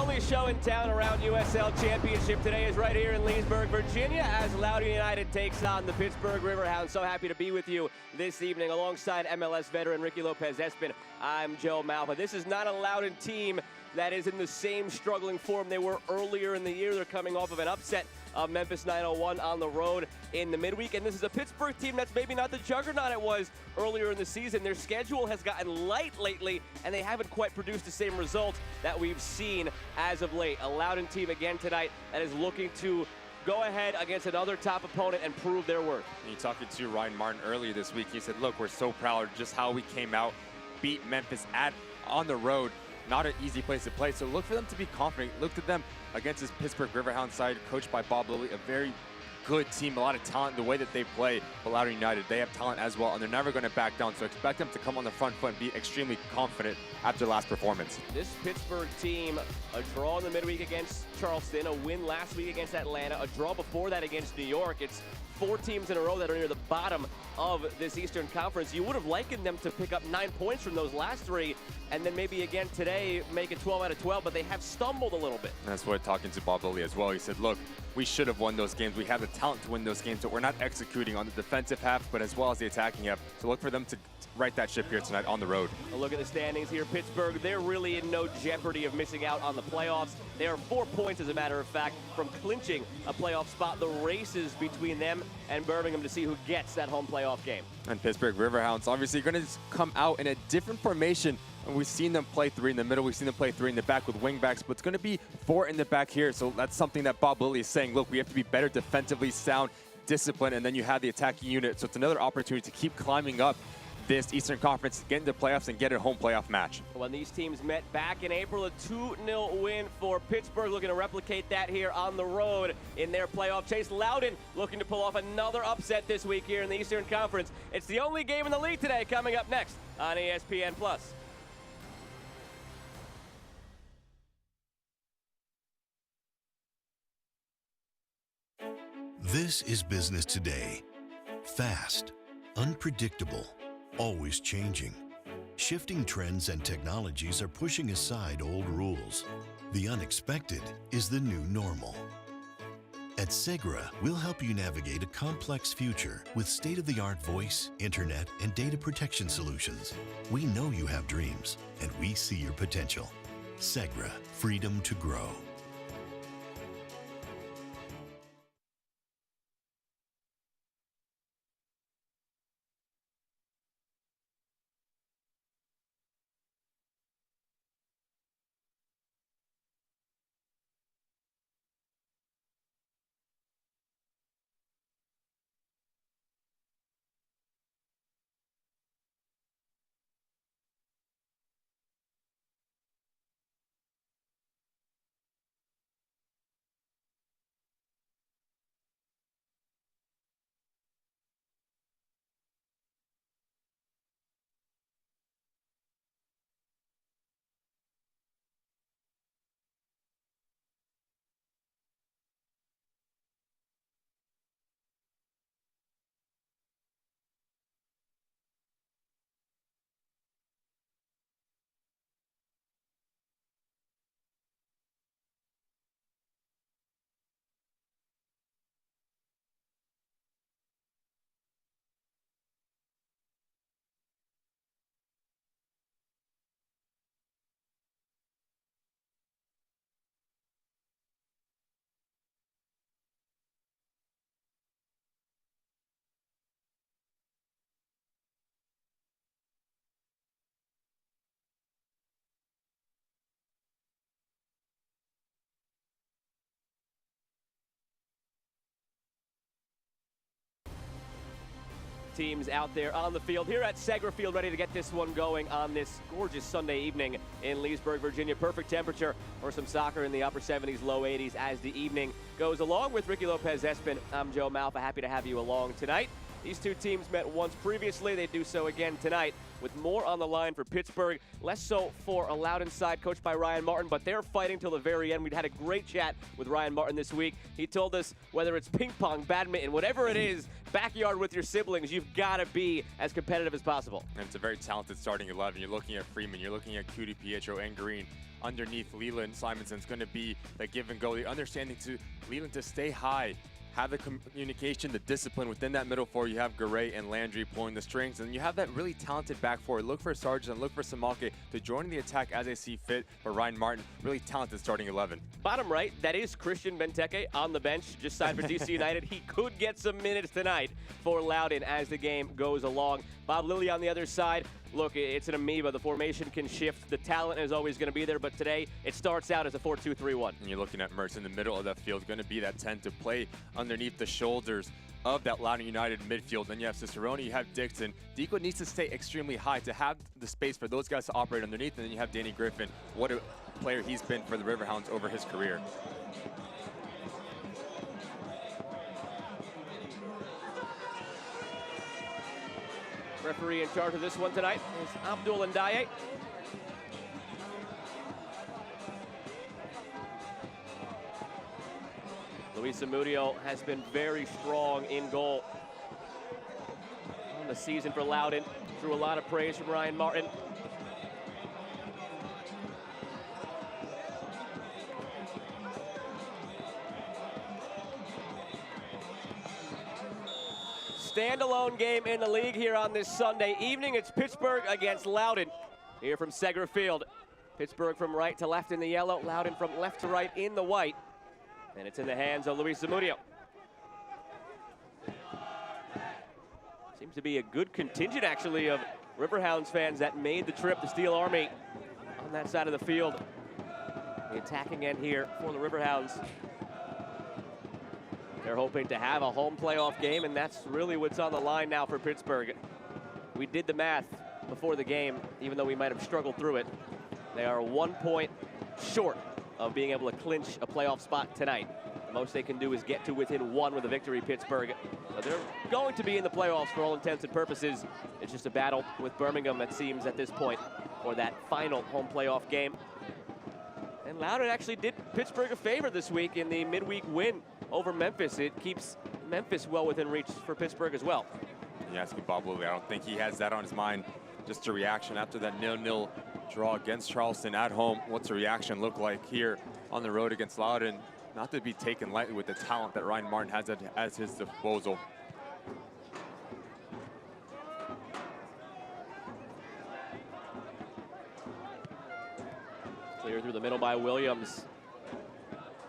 only show in town around USL Championship today is right here in Leesburg, Virginia, as Loudoun United takes on the Pittsburgh Riverhounds. So happy to be with you this evening alongside MLS veteran Ricky Lopez-Espin. I'm Joe Malva. This is not a Loudoun team that is in the same struggling form they were earlier in the year. They're coming off of an upset of Memphis 901 on the road in the midweek. And this is a Pittsburgh team that's maybe not the juggernaut it was earlier in the season. Their schedule has gotten light lately, and they haven't quite produced the same results that we've seen as of late. A Loudoun team again tonight that is looking to go ahead against another top opponent and prove their worth. You talking to Ryan Martin earlier this week, he said, look, we're so proud just how we came out, beat Memphis on the road. Not an easy place to play, so look for them to be confident. Look at them against this Pittsburgh Riverhounds side, coached by Bob Lilly, a very good team, a lot of talent, the way that they play. But Loudoun United, they have talent as well, and they're never going to back down, so expect them to come on the front foot and be extremely confident after last performance. This Pittsburgh team, a draw in the midweek against Charleston, a win last week against Atlanta, a draw before that against New York. It's 4 teams in a row that are near the bottom of this Eastern Conference. You would have likened them to pick up 9 points from those last 3, and then maybe again today make it 12 out of 12, but they have stumbled a little bit. And that's what talking to Bob Lilly as well. He said, look, we should have won those games. We have the talent to win those games, but we're not executing on the defensive half, but as well as the attacking half. So look for them to right that ship here tonight on the road. A look at the standings here. Pittsburgh, they're really in no jeopardy of missing out on the playoffs. They are 4 points, as a matter of fact, from clinching a playoff spot. The race is between them and Birmingham to see who gets that home playoff game. And Pittsburgh Riverhounds obviously going to come out in a different formation. And we've seen them play 3 in the middle. We've seen them play 3 in the back with wing backs, but it's going to be 4 in the back here. So that's something that Bob Lilly is saying, look, we have to be better defensively sound, disciplined, and then you have the attacking unit. So it's another opportunity to keep climbing up this Eastern Conference, get into playoffs, and get a home playoff match. When these teams met back in April, a 2-0 win for Pittsburgh, looking to replicate that here on the road in their playoff chase. Loudoun looking to pull off another upset this week here in the Eastern Conference. It's the only game in the league today, coming up next on ESPN+. This is business today. Fast, unpredictable, always changing. Shifting trends and technologies are pushing aside old rules. The unexpected is the new normal. At Segra, we'll help you navigate a complex future with state-of-the-art voice, internet, and data protection solutions. We know you have dreams, and we see your potential. Segra, freedom to grow. Teams out there on the field here at Segra Field, ready to get this one going on this gorgeous Sunday evening in Leesburg, Virginia. Perfect temperature for some soccer in the upper 70s, low 80s as the evening goes along. With Ricky Lopez-Espin, I'm Joe Malfa. Happy to have you along tonight. These two teams met once previously. They do so again tonight, with more on the line for Pittsburgh, less so for a Loudoun side coached by Ryan Martin, but they're fighting till the very end. We'd had a great chat with Ryan Martin this week. He told us whether it's ping pong, badminton, whatever it is, backyard with your siblings, you've got to be as competitive as possible. And it's a very talented starting 11. You're looking at Freeman, you're looking at Cutie, Pietro, and Green. Underneath Leland, Simonson's going to be the give and go, the understanding to Leland to stay high, have the communication, the discipline within that middle four. You have Garay and Landry pulling the strings, and you have that really talented back four. Look for Sargent and look for Samalke to join the attack as they see fit. For Ryan Martin, really talented starting 11. Bottom right, that is Christian Benteke on the bench, just signed for DC United. He could get some minutes tonight for Loudoun as the game goes along. Bob Lilly on the other side. Look, it's an amoeba. The formation can shift. The talent is always going to be there, but today it starts out as a 4-2-3-1. And you're looking at Mertz in the middle of that field, going to be that 10 to play underneath the shoulders of that Loudoun United midfield. Then you have Cicerone, you have Dixon. Deco needs to stay extremely high to have the space for those guys to operate underneath. And then you have Danny Griffin. What a player he's been for the Riverhounds over his career. Referee in charge of this one tonight is Abdul Ndaye. Luis Zamudio has been very strong in goal on the season for Loudoun. Drew a lot of praise from Ryan Martin. Standalone game in the league here on this Sunday evening. It's Pittsburgh against Loudoun here from Segra Field. Pittsburgh from right to left in the yellow, Loudoun from left to right in the white. And it's in the hands of Luis Zamudio. Seems to be a good contingent, actually, of Riverhounds fans that made the trip to Steel Army on that side of the field. The attacking end here for the Riverhounds. They're hoping to have a home playoff game, and that's really what's on the line now for Pittsburgh. We did the math before the game, even though we might have struggled through it. They are 1 point short of being able to clinch a playoff spot tonight. The most they can do is get to within one with a victory, Pittsburgh. So they're going to be in the playoffs for all intents and purposes. It's just a battle with Birmingham, it seems, at this point for that final home playoff game. And Loudoun actually did Pittsburgh a favor this week in the midweek win over Memphis. It keeps Memphis well within reach for Pittsburgh as well. You're asking Bob Lilly, I don't think he has that on his mind. Just a reaction after that 0-0 draw against Charleston at home. What's the reaction look like here on the road against Loudoun? Not to be taken lightly with the talent that Ryan Martin has at his disposal. Clear through the middle by Williams.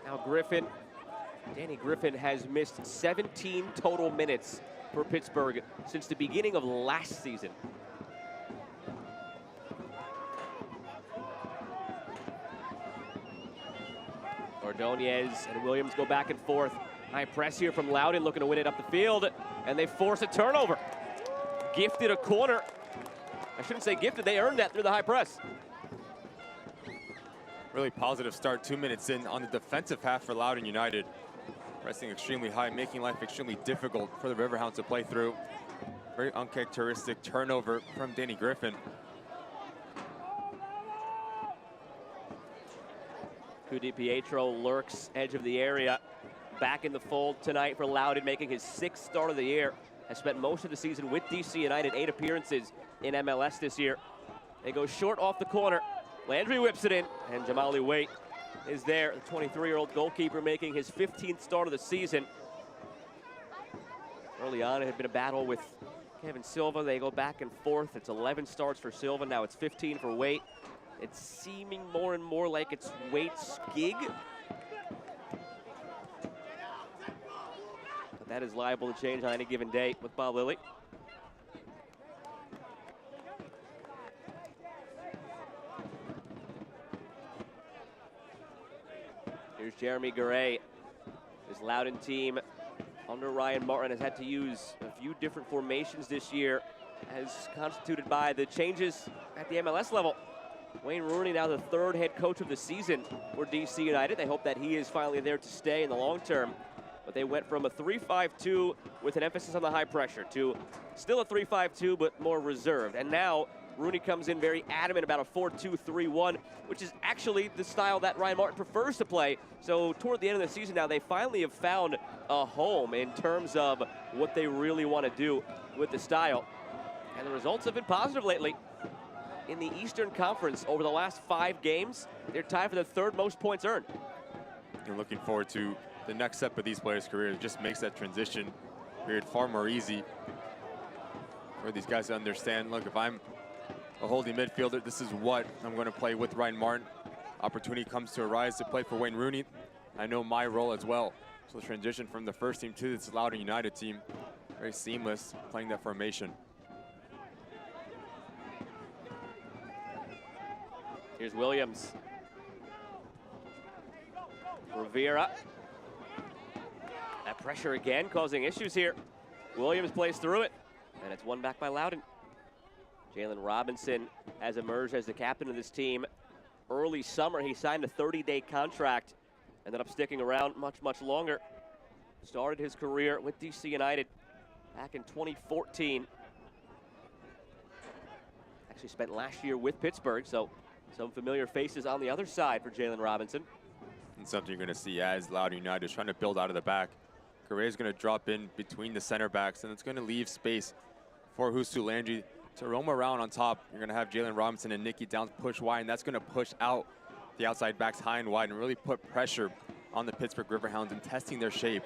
Now Griffin. Danny Griffin has missed 17 total minutes for Pittsburgh since the beginning of last season. Ordonez and Williams go back and forth. High press here from Loudoun, looking to win it up the field, and they force a turnover. Gifted a corner. I shouldn't say gifted, they earned that through the high press. Really positive start 2 minutes in on the defensive half for Loudoun United. Pressing extremely high, making life extremely difficult for the Riverhounds to play through. Very uncharacteristic turnover from Danny Griffin. Cutie Pietro lurks edge of the area. Back in the fold tonight for Loudoun, making his 6th start of the year. Has spent most of the season with DC United, 8 appearances in MLS this year. They go short off the corner. Landry whips it in, and Jamali Waite is there. The 23-year-old goalkeeper making his 15th start of the season. Early on, it had been a battle with Kevin Silva. They go back and forth. It's 11 starts for Silva. Now it's 15 for Waite. It's seeming more and more like it's Waite's gig. But that is liable to change on any given day with Bob Lilly. Here's Jeremy Garay. His Loudoun team under Ryan Martin has had to use a few different formations this year, as constituted by the changes at the MLS level. Wayne Rooney now the 3rd head coach of the season for DC United. They hope that he is finally there to stay in the long term. but they went from a 3-5-2 with an emphasis on the high pressure to still a 3-5-2, but more reserved. And now Rooney comes in very adamant about a 4-2-3-1, which is actually the style that Ryan Martin prefers to play. So toward the end of the season now, they finally have found a home in terms of what they really want to do with the style. And the results have been positive lately. In the Eastern Conference, over the last 5 games, they're tied for the 3rd most points earned. You're looking forward to the next step of these players' careers. It just makes that transition period far more easy for these guys to understand, look, if I'm a holding midfielder, this is what I'm going to play with Ryan Martin. Opportunity comes to arise to play for Wayne Rooney. I know my role as well. So the transition from the first team to this Loudoun United team, very seamless, playing that formation. Here's Williams. Rivera. That pressure again, causing issues here. Williams plays through it, and it's won back by Loudoun. Jalen Robinson has emerged as the captain of this team. Early summer, he signed a 30-day contract, ended up sticking around much longer. Started his career with DC United back in 2014. Actually spent last year with Pittsburgh, so some familiar faces on the other side for Jalen Robinson. And something you're going to see as Loudoun United is trying to build out of the back. Correa's going to drop in between the center backs, and it's going to leave space for Husu Landry to roam around on top. You're going to have Jalen Robinson and Nicky Downs push wide, and that's going to push out the outside backs high and wide and really put pressure on the Pittsburgh Riverhounds and testing their shape.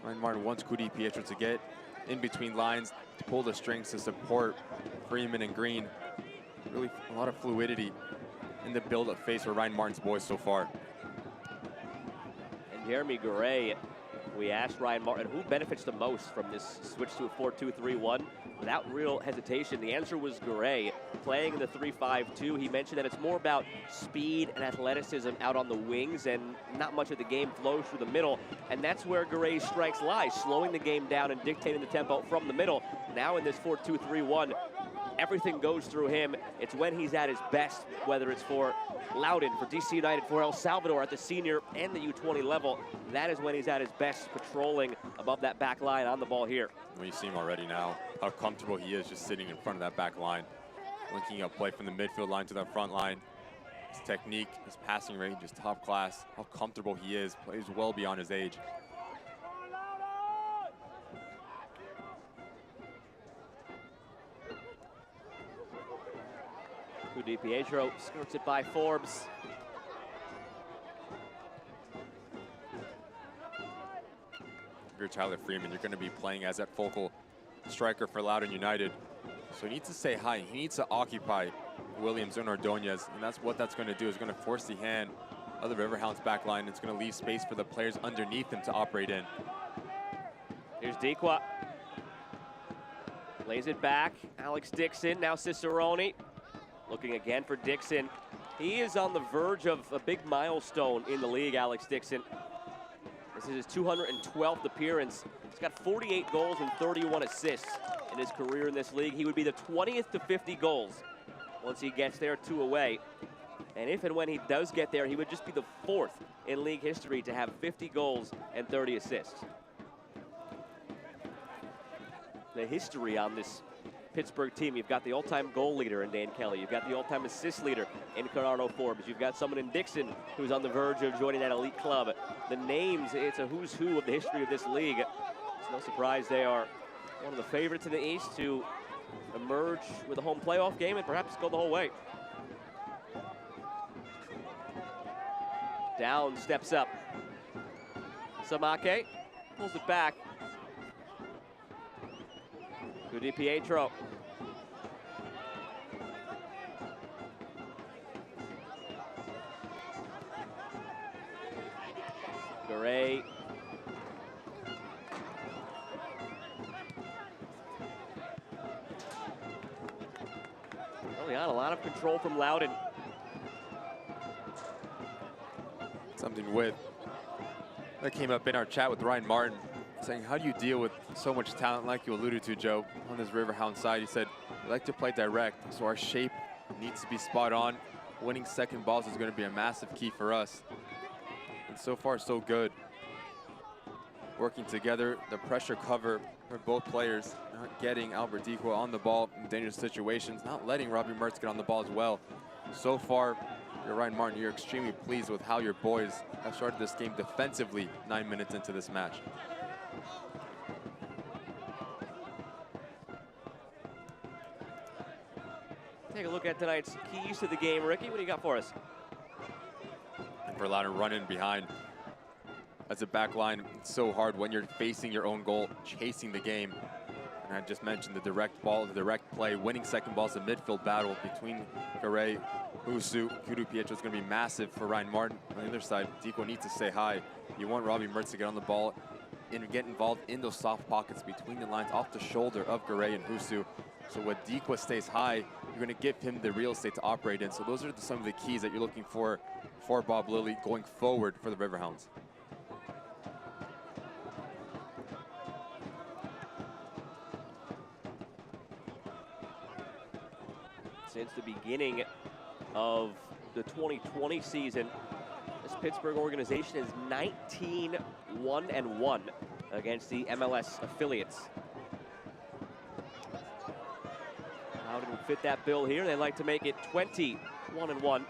Ryan Martin wants Kudi Pietro to get in between lines, to pull the strings to support Freeman and Green. Really a lot of fluidity in the build-up phase for Ryan Martin's boys so far. And Jeremy Garay, we asked Ryan Martin who benefits the most from this switch to a 4-2-3-1. Without real hesitation, the answer was Garay. Playing in the 3-5-2, he mentioned that it's more about speed and athleticism out on the wings, and not much of the game flows through the middle. And that's where Garay's strengths lie, slowing the game down and dictating the tempo from the middle. Now in this 4-2-3-1, everything goes through him. It's when he's at his best, whether it's for Loudoun, for DC United, for El Salvador at the senior and the U20 level. That is when he's at his best, patrolling above that back line on the ball here. Well, you see him already now, how comfortable he is just sitting in front of that back line. Linking up play from the midfield line to the front line. His technique, his passing range is top class. How comfortable he is, plays well beyond his age. Kudi Pietro skirts it by Forbes. If you're Tyler Freeman, you're going to be playing as that focal striker for Loudoun United. So he needs to stay high. He needs to occupy Williams and Ordonez, and that's what that's going to do. Is going to force the hand of the Riverhounds back line. It's going to leave space for the players underneath him to operate in. Here's Dequa. Lays it back. Alex Dixon, now Cicerone. Looking again for Dixon. He is on the verge of a big milestone in the league, Alex Dixon. This is his 212th appearance. He's got 48 goals and 31 assists in his career in this league. He would be the 20th to 50 goals once he gets there, 2 away. And if and when he does get there, he would just be the 4th in league history to have 50 goals and 30 assists. The history on this Pittsburgh team, you've got the all-time goal leader in Dan Kelly. You've got the all-time assist leader in Carano Forbes. You've got someone in Dixon who's on the verge of joining that elite club. The names, it's a who's who of the history of this league. It's no surprise they are one of the favorites in the East to emerge with a home playoff game and perhaps go the whole way. Down steps up. Samake pulls it back. Kudi Pietro. Garay. Early on, a lot of control from Loudoun. Something with that came up in our chat with Ryan Martin, saying, how do you deal with so much talent like you alluded to, Joe, on this Riverhound side? He said, we like to play direct, so our shape needs to be spot on. Winning second balls is going to be a massive key for us. And so far, so good. working together. The pressure cover for both players, not getting Albert Dequa on the ball in dangerous situations, not letting Robbie Mertz get on the ball as well. So far, you're Ryan Martin, you're extremely pleased with how your boys have started this game defensively 9 minutes into this match. Take a look at tonight's keys to the game. Ricky, what do you got for us? And for Loudoun running behind. As a back line, it's so hard when you're facing your own goal, chasing the game. And I just mentioned the direct ball, the direct play, winning second balls, a midfield battle between Garay, Husu, Kudu Pietro is going to be massive for Ryan Martin. On the other side, Dequa needs to stay high. You want Robbie Mertz to get on the ball and get involved in those soft pockets between the lines off the shoulder of Garay and Husu. So when Dequa stays high, you're going to give him the real estate to operate in. So those are some of the keys that you're looking for Bob Lilley going forward for the Riverhounds. Since the beginning of the 2020 season, this Pittsburgh organization is 19-1-1 against the MLS affiliates. Loudoun would fit that bill here. They'd like to make it 21-1.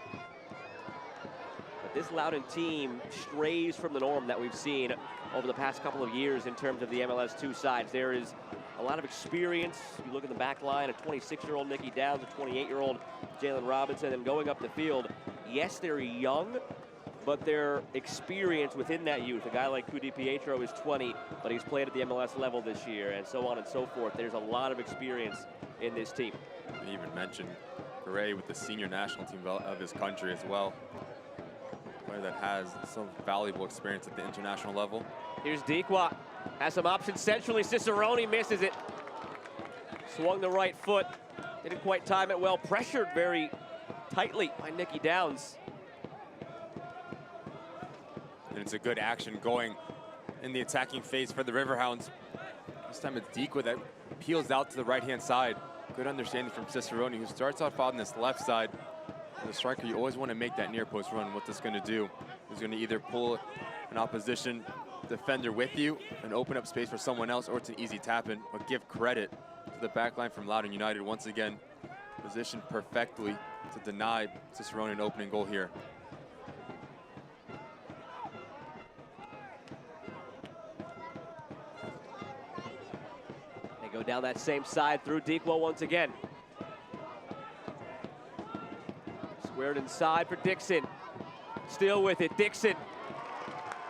But this Loudoun team strays from the norm that we've seen over the past couple of years in terms of the MLS two sides. There is a lot of experience. You look at the back line, a 26-year-old Nicky Downs, a 28-year-old Jalen Robinson, and going up the field. Yes, they're young, but their experience within that youth. A guy like Kudu Pietro is 20, but he's played at the MLS level this year, and so on and so forth. There's a lot of experience in this team. You even mentioned Garay with the senior national team of his country as well. A player that has some valuable experience at the international level. Here's Dequa. Has some options centrally. Cicerone misses it. Swung the right foot. Didn't quite time it well. Pressured very tightly by Nicky Downs. And it's a good action going in the attacking phase for the Riverhounds. This time it's Dequa that peels out to the right-hand side. Good understanding from Cicerone, who starts off on this left side. As a striker, you always want to make that near post run. What this is going to do is going to either pull an opposition defender with you and open up space for someone else, or it's an easy tap in, but give credit to the back line from Loudoun United. Once again, positioned perfectly to deny Cicerone an opening goal here. They go down that same side through Dequa once again. Squared inside for Dixon. Still with it, Dixon.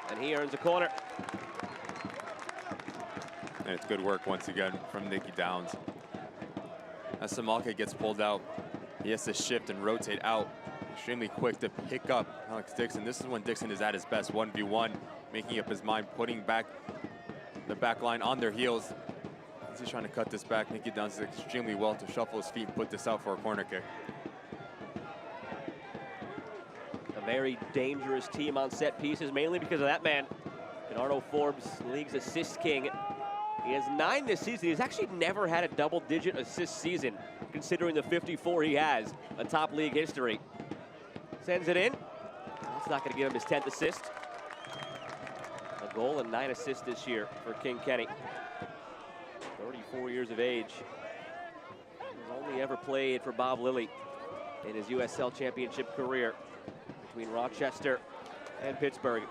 And he earns a corner. And it's good work once again from Nicky Downs. As Samake gets pulled out, he has to shift and rotate out. Extremely quick to pick up Alex Dixon. This is when Dixon is at his best, 1v1, making up his mind, putting back the back line on their heels. As he's trying to cut this back, Nicky Downs does extremely well to shuffle his feet and put this out for a corner kick. A very dangerous team on set pieces, mainly because of that man. Bernardo Forbes, league's assist king. He has 9 this season. He's actually never had a double-digit assist season, considering the 54 he has, a top league history. Sends it in. That's not going to give him his 10th assist. A goal and 9 assists this year for King Kenny. 34 years of age. He's only ever played for Bob Lilley in his USL Championship career between Rochester and Pittsburgh.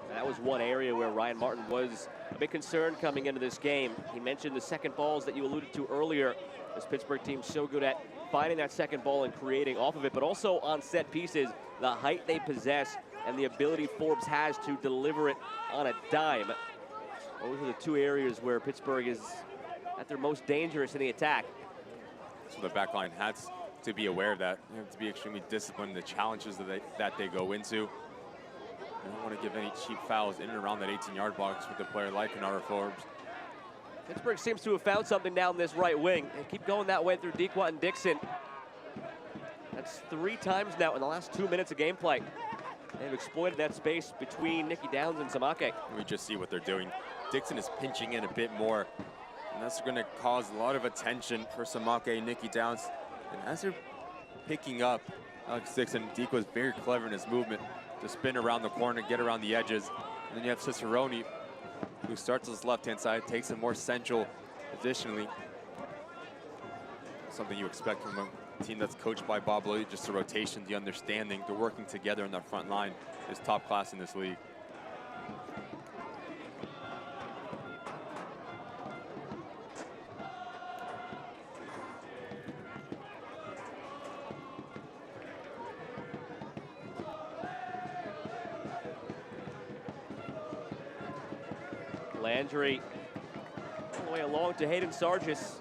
That was one area where Ryan Martin was a bit concerned coming into this game. He mentioned the second balls that you alluded to earlier. This Pittsburgh team's so good at finding that second ball and creating off of it, but also on set pieces, the height they possess and the ability Forbes has to deliver it on a dime. Those are the two areas where Pittsburgh is at their most dangerous in the attack. So the back line has to be aware of that. You have to be extremely disciplined in the challenges that they go into. You don't want to give any cheap fouls in and around that 18-yard box with a player like Bernardo Forbes. Pittsburgh seems to have found something down this right wing. They keep going that way through Dequa and Dixon. That's 3 times now in the last 2 minutes of gameplay. They've exploited that space between Nicky Downs and Samake. We just see what they're doing. Dixon is pinching in a bit more, and that's going to cause a lot of attention for Samake and Nicky Downs. And as they're picking up Alex Dixon, Deke was very clever in his movement to spin around the corner, get around the edges. And then you have Cicerone, who starts on his left-hand side, takes it more central positionally. Something you expect from a team that's coached by Bob Lilly, just the rotation, the understanding, the working together in that front line is top class in this league. Landry all the way along to Hayden Sargis.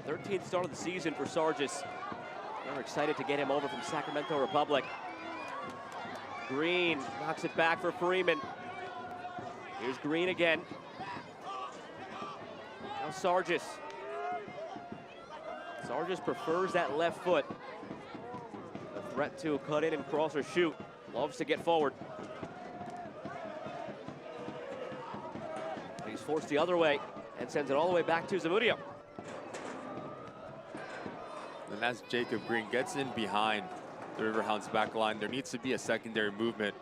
13th start of the season for Sargis. We're excited to get him over from Sacramento Republic. Green knocks it back for Freeman. Here's Green again. Now Sargis. Sargis prefers that left foot. A threat to cut in and cross or shoot. Loves to get forward. He's forced the other way and sends it all the way back to Zamudio. And as Jacob Green gets in behind the Riverhounds back line, there needs to be a secondary movement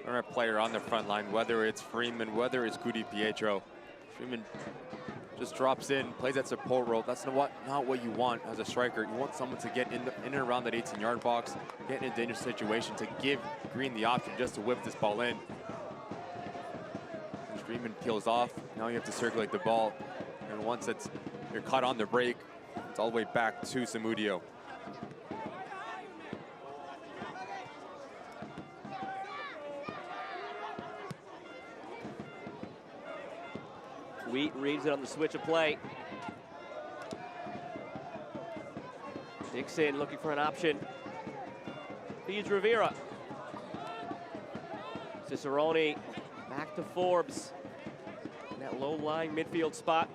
or a player on the front line, whether it's Freeman, whether it's Cudi Pietro. Freeman just drops in, plays that support role. That's not what you want as a striker. You want someone to get in and around that 18-yard box, get in a dangerous situation to give Green the option just to whip this ball in. And Freeman peels off. Now you have to circulate the ball. And once you're caught on the break, it's all the way back to Zamudio. Wheat reads it on the switch of play. Dixon looking for an option. Feeds Rivera. Cicerone back to Forbes. In that low-lying midfield spot.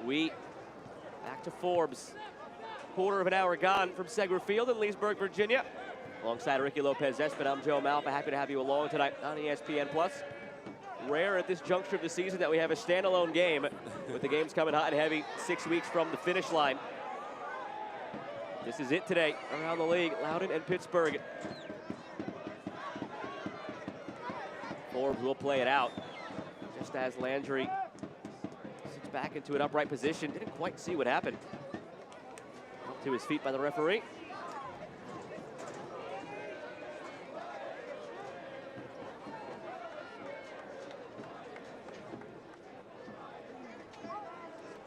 Wheat back to Forbes. Quarter of an hour gone from Segra Field in Leesburg, Virginia. Alongside Ricky Lopez-Espin, I'm Joe Malfa. Happy to have you along tonight on ESPN+. Rare at this juncture of the season that we have a standalone game, with the games coming hot and heavy 6 weeks from the finish line. This is it today around the league, Loudoun and Pittsburgh. Forbes will play it out, just as Landry sits back into an upright position. Didn't quite see what happened. Up to his feet by the referee.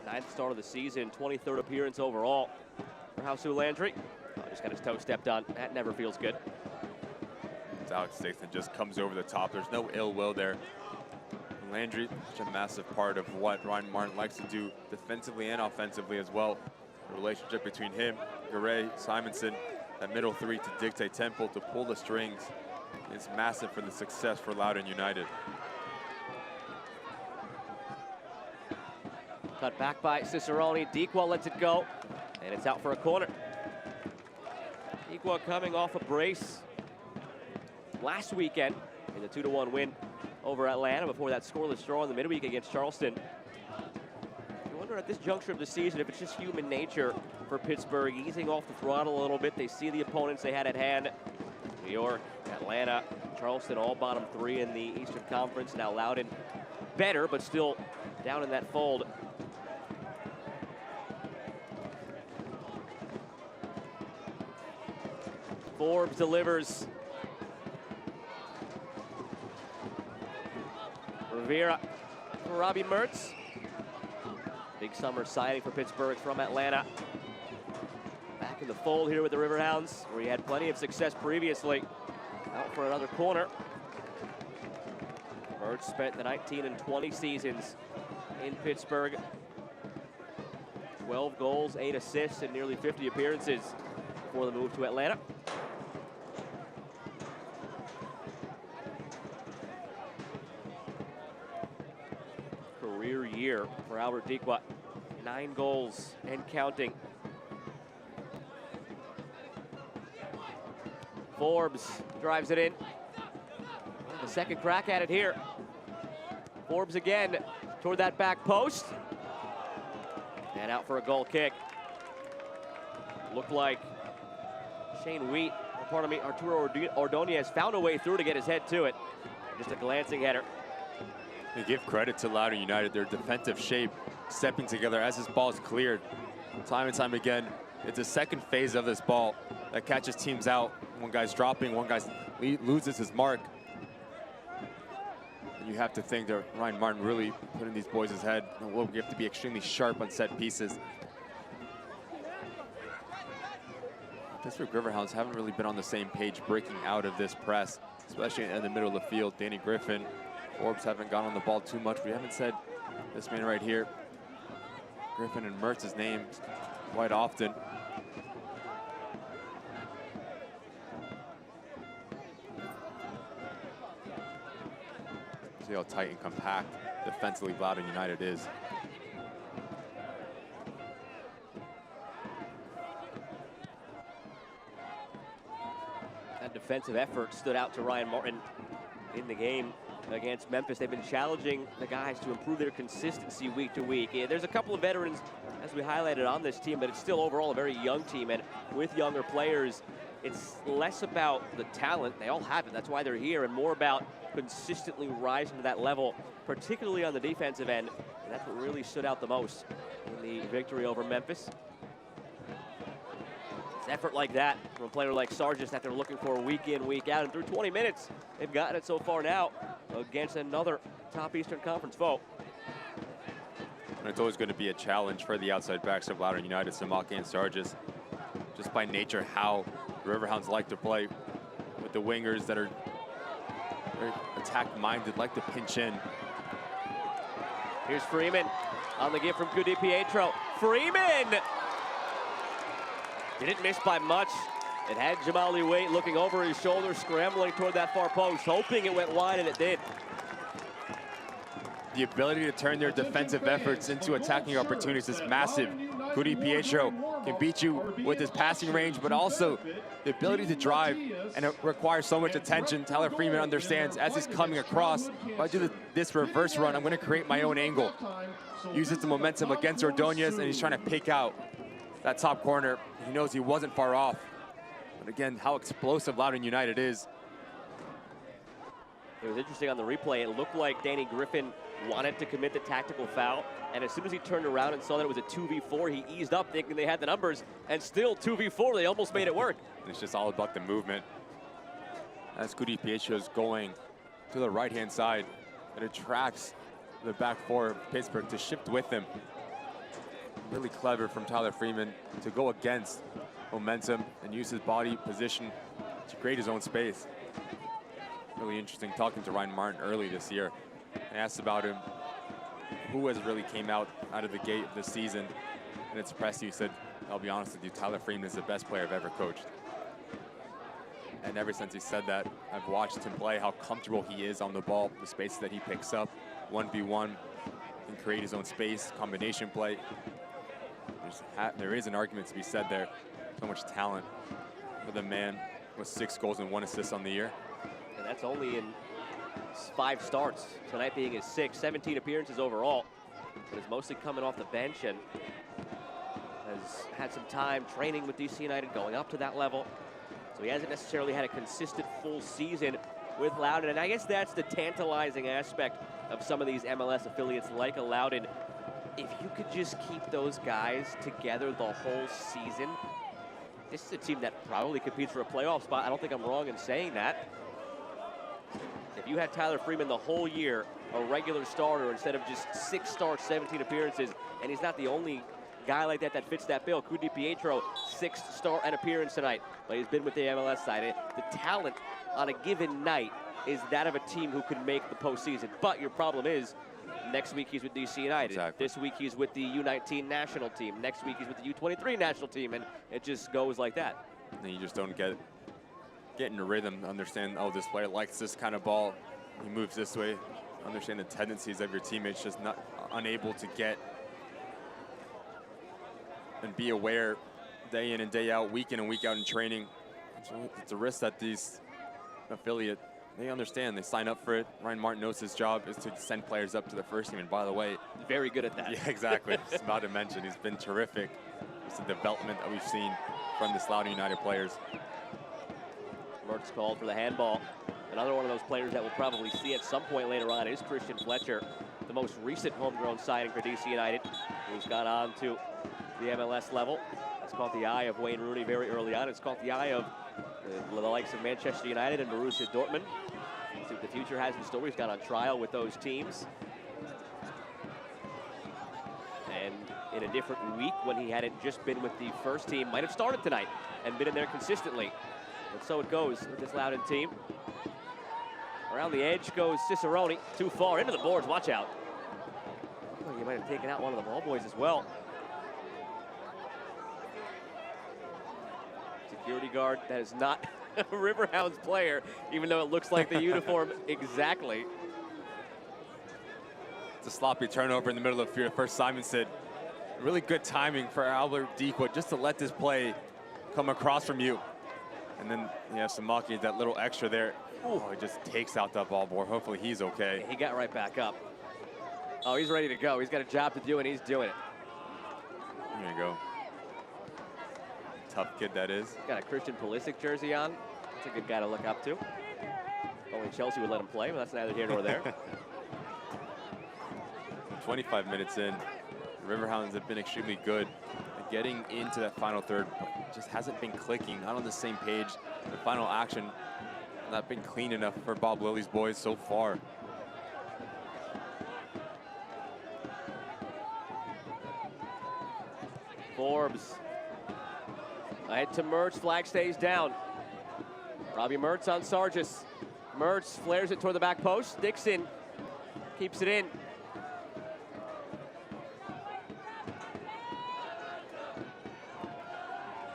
Ninth start of the season, 23rd appearance overall for Hausu Landry. Oh, just got his toe stepped on. That never feels good. Alex Dixon just comes over the top. There's no ill will there. Landry, such a massive part of what Ryan Martin likes to do defensively and offensively as well. The relationship between him, Garay, Simonson, that middle three to dictate tempo, to pull the strings, is massive for the success for Loudoun United. Cut back by Cicerone. Dequa lets it go, and it's out for a corner. Dequa coming off a brace last weekend in the 2-1 win over Atlanta before that scoreless draw in the midweek against Charleston. You wonder at this juncture of the season if it's just human nature for Pittsburgh, easing off the throttle a little bit. They see the opponents they had at hand. New York, Atlanta, Charleston, all bottom three in the Eastern Conference. Now Loudoun better, but still down in that fold. Forbes delivers. Rivera for Robbie Mertz. Big summer signing for Pittsburgh from Atlanta. Back in the fold here with the Riverhounds, where he had plenty of success previously. Out for another corner. Mertz spent the 19 and 20 seasons in Pittsburgh. 12 goals, 8 assists, and nearly 50 appearances before the move to Atlanta. Career year for Albert Dequa. 9 goals and counting. Forbes drives it in. The second crack at it here. Forbes again toward that back post. And out for a goal kick. Looked like Arturo Ordonez found a way through to get his head to it. Just a glancing header. You give credit to Loudoun United, their defensive shape, stepping together as this ball is cleared. Time and time again, it's the second phase of this ball that catches teams out. One guy's dropping, one guy loses his mark. You have to think that Ryan Martin really put in these boys' head. We have to be extremely sharp on set pieces. Pittsburgh Riverhounds haven't really been on the same page breaking out of this press, especially in the middle of the field. Danny Griffin, Forbes haven't gone on the ball too much. We haven't said this man right here, Griffin and Mertz's name quite often. See how tight and compact defensively Loudoun United is. That defensive effort stood out to Ryan Martin in the game against Memphis. They've been challenging the guys to improve their consistency week to week. Yeah, there's a couple of veterans, as we highlighted, on this team, but it's still overall a very young team. And with younger players, it's less about the talent. They all have it. That's why they're here, and more about consistently rising to that level, particularly on the defensive end. And that's what really stood out the most in the victory over Memphis. It's effort like that from a player like Sargis that they're looking for week in, week out. And through 20 minutes, they've gotten it so far now against another top Eastern Conference foe. And it's always going to be a challenge for the outside backs of Loudoun United, Samake and Sargis, just by nature how the Riverhounds like to play with the wingers that are very attack-minded, like to pinch in. Here's Freeman on the give from Kudi Pietro. Freeman! Didn't miss by much. It had Jamali Waite looking over his shoulder, scrambling toward that far post, hoping it went wide, and it did. The ability to turn their defensive efforts into attacking opportunities is massive. Kudi Pietro can beat you with his passing range, but also the ability to drive, and it requires so much attention. Tyler Freeman understands as he's coming across, if I do this reverse run, I'm going to create my own angle. Uses the momentum against Ordonez, and he's trying to pick out that top corner. He knows he wasn't far off. But again, how explosive Loudoun United is. It was interesting on the replay. It looked like Danny Griffin wanted to commit the tactical foul, and as soon as he turned around and saw that it was a 2v4, he eased up thinking they had the numbers, and still 2v4, they almost made it work. And it's just all about the movement. As Kudi Pietro is going to the right-hand side, it attracts the back four of Pittsburgh to shift with him. Really clever from Tyler Freeman to go against momentum and use his body position to create his own space. Really interesting talking to Ryan Martin early this year. I asked about him, who has really came out of the gate this season and it's impressed you. He said, I'll be honest with you, Tyler Freeman is the best player I've ever coached. And ever since he said that, I've watched him play, how comfortable he is on the ball, the spaces that he picks up, 1v1, and create his own space, combination play. There is an argument to be said there. So much talent for the man with 6 goals and 1 assist on the year. And that's only in 5 starts, tonight being his 6th, 17 appearances overall. But is mostly coming off the bench and has had some time training with DC United, going up to that level. So he hasn't necessarily had a consistent full season with Loudoun. And I guess that's the tantalizing aspect of some of these MLS affiliates like a Loudoun. If you could just keep those guys together the whole season, this is a team that probably competes for a playoff spot. I don't think I'm wrong in saying that. If you had Tyler Freeman the whole year, a regular starter, instead of just 6 starts, 17 appearances, and he's not the only guy like that that fits that bill. Kudi Pietro, 6th start and appearance tonight, but he's been with the MLS side. The talent on a given night is that of a team who can make the postseason. But your problem is, next week he's with DC United. Exactly. This week he's with the U19 national team. Next week he's with the U23 national team, and it just goes like that. And you just don't get in a rhythm, understand, oh, this player likes this kind of ball, he moves this way, understand the tendencies of your teammates, just not unable to get and be aware day in and day out, week in and week out in training. So it's a risk that these affiliate they understand. They sign up for it. Ryan Martin knows his job is to send players up to the first team. And by the way, very good at that. Yeah, exactly. I was about to mention, he's been terrific. It's the development that we've seen from this Loudoun United players. Mertz called for the handball. Another one of those players that we'll probably see at some point later on is Christian Fletcher, the most recent homegrown signing for DC United, who's gone on to the MLS level. That's caught the eye of Wayne Rooney very early on. It's caught the eye of the likes of Manchester United and Borussia Dortmund. See what the future has in store. He's gone on trial with those teams. And in a different week, when he hadn't just been with the first team, might have started tonight and been in there consistently. And so it goes with this Loudoun team. Around the edge goes Cicerone, too far into the boards, watch out. Oh, he might have taken out one of the ball boys as well. Security guard that is not a Riverhounds player, even though it looks like the uniform exactly. It's a sloppy turnover in the middle of the field. First, Simon said, really good timing for Albert Dequa just to let this play come across from you. And then you have Samaki, that little extra there. Oh, he just takes out that ball boy. Hopefully he's okay. He got right back up. Oh, he's ready to go. He's got a job to do, and he's doing it. There you go. Tough kid that is. Got a Christian Pulisic jersey on. That's a good guy to look up to. Only Chelsea would let him play, but that's neither here nor there. 25 minutes in, the Riverhounds have been extremely good at getting into that final third. Just hasn't been clicking, not on the same page. The final action not been clean enough for Bob Lilley's boys so far. Forbes ahead to Mertz, flag stays down. Robbie Mertz on Sargis. Mertz flares it toward the back post. Dixon keeps it in.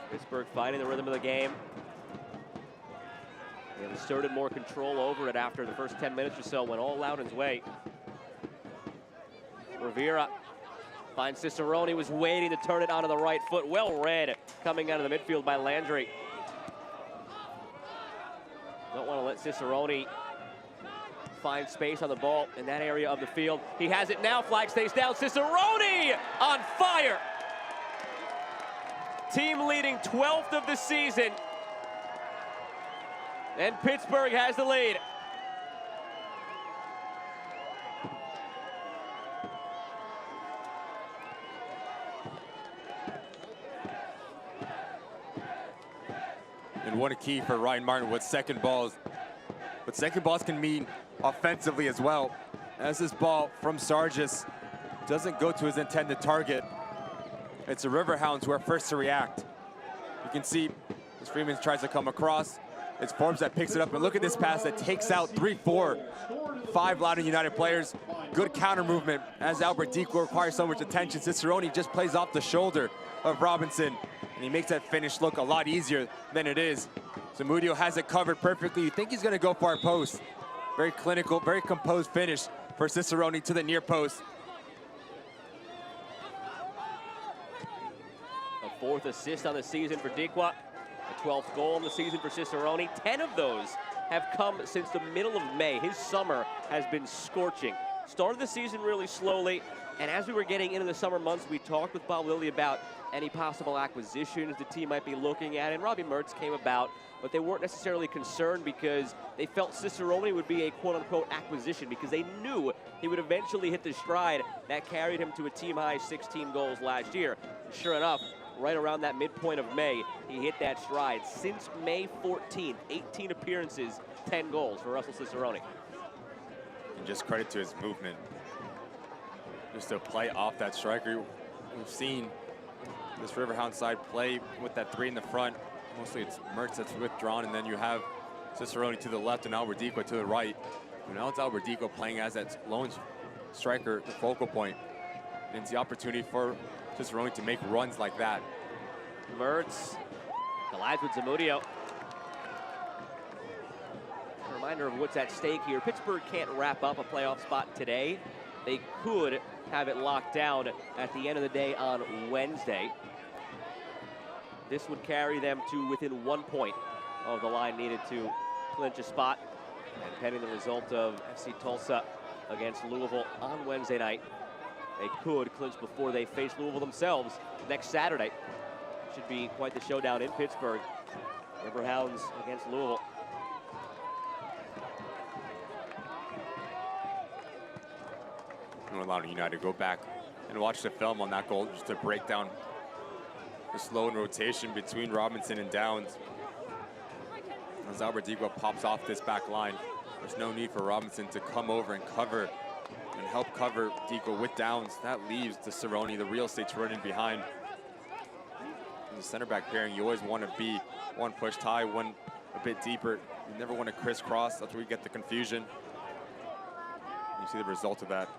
Pittsburgh finding the rhythm of the game. They have asserted more control over it after the first 10 minutes or so, went all Loudoun's way. Rivera finds Cicerone, was waiting to turn it onto the right foot. Well read coming out of the midfield by Landry. Don't want to let Cicerone find space on the ball in that area of the field. He has it now, flag stays down. Cicerone on fire. Team leading 12th of the season. And Pittsburgh has the lead. And what a key for Ryan Martin with second balls. But second balls can mean offensively as well. As this ball from Sargis doesn't go to his intended target, it's the Riverhounds who are first to react. You can see as Freeman tries to come across, it's Forbes that picks it up, and look at this pass that takes out 3, 4, 5 Loudoun United players. Good counter movement as Albert Dequa requires so much attention. Cicerone just plays off the shoulder of Robinson, and he makes that finish look a lot easier than it is. Zamudio has it covered perfectly. You think he's gonna go for our post. Very clinical, very composed finish for Cicerone to the near post. A 4th assist on the season for Dequa. The 12th goal in the season for Cicerone. 10 of those have come since the middle of May. His summer has been scorching. Started the season really slowly, and as we were getting into the summer months, we talked with Bob Lilley about any possible acquisitions the team might be looking at, and Robbie Mertz came about, but they weren't necessarily concerned because they felt Cicerone would be a quote-unquote acquisition because they knew he would eventually hit the stride that carried him to a team-high 16 goals last year. And sure enough, right around that midpoint of May, he hit that stride. Since May 14th, 18 appearances, 10 goals for Russell Cicerone. And just credit to his movement. Just to play off that striker. We've seen this Riverhound side play with that 3 in the front. Mostly it's Mertz that's withdrawn, and then you have Cicerone to the left and Albert Dequa to the right. And now it's Albert Dequa playing as that lone striker, the focal point. And it's the opportunity for Cicerone to make runs like that. Mertz collides with Zamudio. A reminder of what's at stake here. Pittsburgh can't wrap up a playoff spot today. They could have it locked down at the end of the day on Wednesday. This would carry them to within 1 point of the line needed to clinch a spot And pending the result of FC Tulsa against Louisville on Wednesday night, they could clinch before they face Louisville themselves next Saturday. Should be quite the showdown in Pittsburgh. Riverhounds against Louisville. Loudoun United go back and watch the film on that goal just to break down the slow rotation between Robinson and Downs. As Albertigo pops off this back line, there's no need for Robinson to come over and cover and help cover Dico with Downs. That leaves to Cicerone, the real estate running behind. In the center back pairing, you always want to be one pushed high, one a bit deeper. You never want to crisscross. That's where you get the confusion. You see the result of that.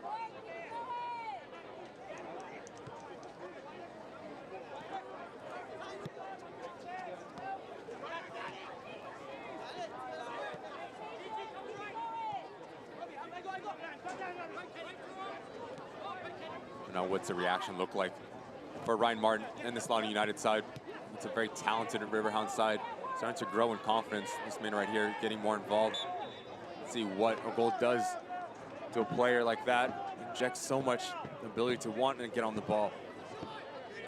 Now, what's the reaction look like for Ryan Martin and this Loudoun United side? It's a very talented Riverhound side, starting to grow in confidence. This man right here getting more involved. Let's see what a goal does to a player like that. Injects so much ability to want and get on the ball.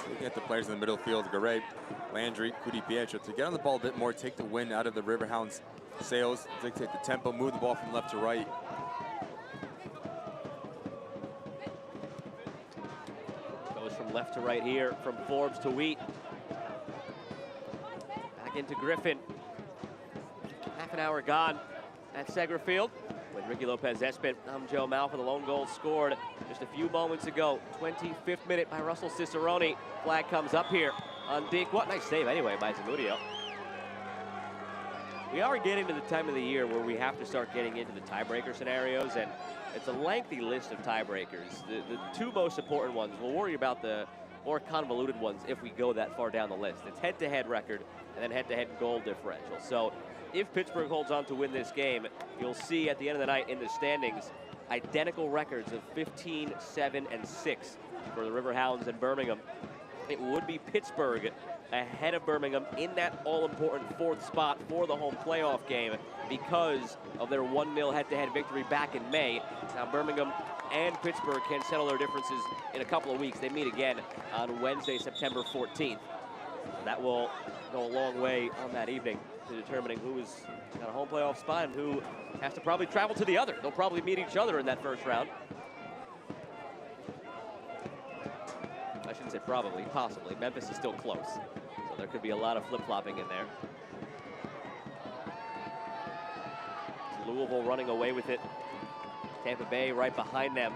Looking at the players in the middle field, Garay, Landry, Cudi Pietro, to get on the ball a bit more, take the wind out of the Riverhounds' sails, dictate the tempo, move the ball from left to right. From left to right here, from Forbes to Wheat. Back into Griffin. Half an hour gone at Segra Field. With Ricky Lopez-Espin, I'm Joe Malfa. The lone goal scored just a few moments ago. 25th minute by Russell Cicerone. Flag comes up here on Deke. What nice save anyway by Zamudio. We are getting to the time of the year where we have to start getting into the tiebreaker scenarios, and it's a lengthy list of tiebreakers. The two most important ones, we'll worry about the more convoluted ones if we go that far down the list. It's head-to-head record and then head-to-head goal differential. So if Pittsburgh holds on to win this game, you'll see at the end of the night in the standings, identical records of 15, 7, and 6 for the Riverhounds and Birmingham. It would be Pittsburgh ahead of Birmingham in that all-important 4th spot for the home playoff game because of their 1-0 head-to-head victory back in May. Now Birmingham and Pittsburgh can settle their differences in a couple of weeks. They meet again on Wednesday, September 14th. That will go a long way on that evening to determining who is got a home playoff spot and who has to probably travel to the other. They'll probably meet each other in that first round. I shouldn't say probably, possibly. Memphis is still close, so there could be a lot of flip-flopping in there. Louisville running away with it. Tampa Bay right behind them.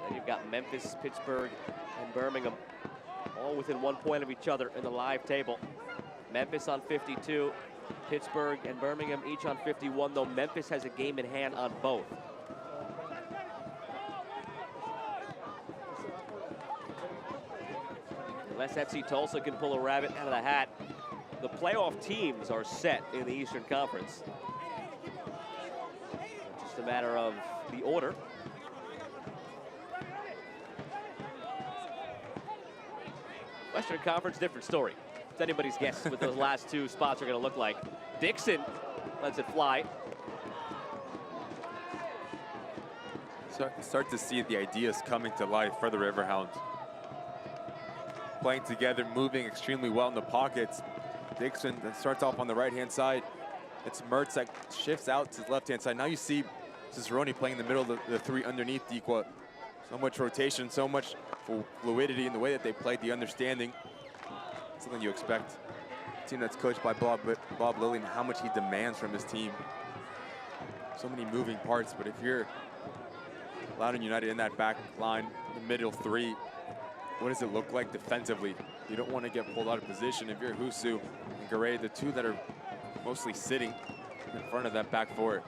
Then you've got Memphis, Pittsburgh, and Birmingham all within 1 point of each other in the live table. Memphis on 52, Pittsburgh and Birmingham each on 51, though Memphis has a game in hand on both. Unless FC Tulsa can pull a rabbit out of the hat, the playoff teams are set in the Eastern Conference. It's just a matter of the order. Western Conference, different story. It's anybody's guess what those last two spots are going to look like. Dixon lets it fly. Start to see the ideas coming to life for the Riverhounds. Playing together, moving extremely well in the pockets. Dixon then starts off on the right-hand side. It's Mertz that shifts out to the left-hand side. Now you see Cicerone playing in the middle of the three underneath Dequa. So much rotation, so much fluidity in the way that they played, the understanding. Something you expect. A team that's coached by Bob Lilly and how much he demands from his team. So many moving parts, but if you're Loudoun United in that back line, the middle three, what does it look like defensively? You don't want to get pulled out of position. If you're Husu and Garay, the two that are mostly sitting in front of that back four,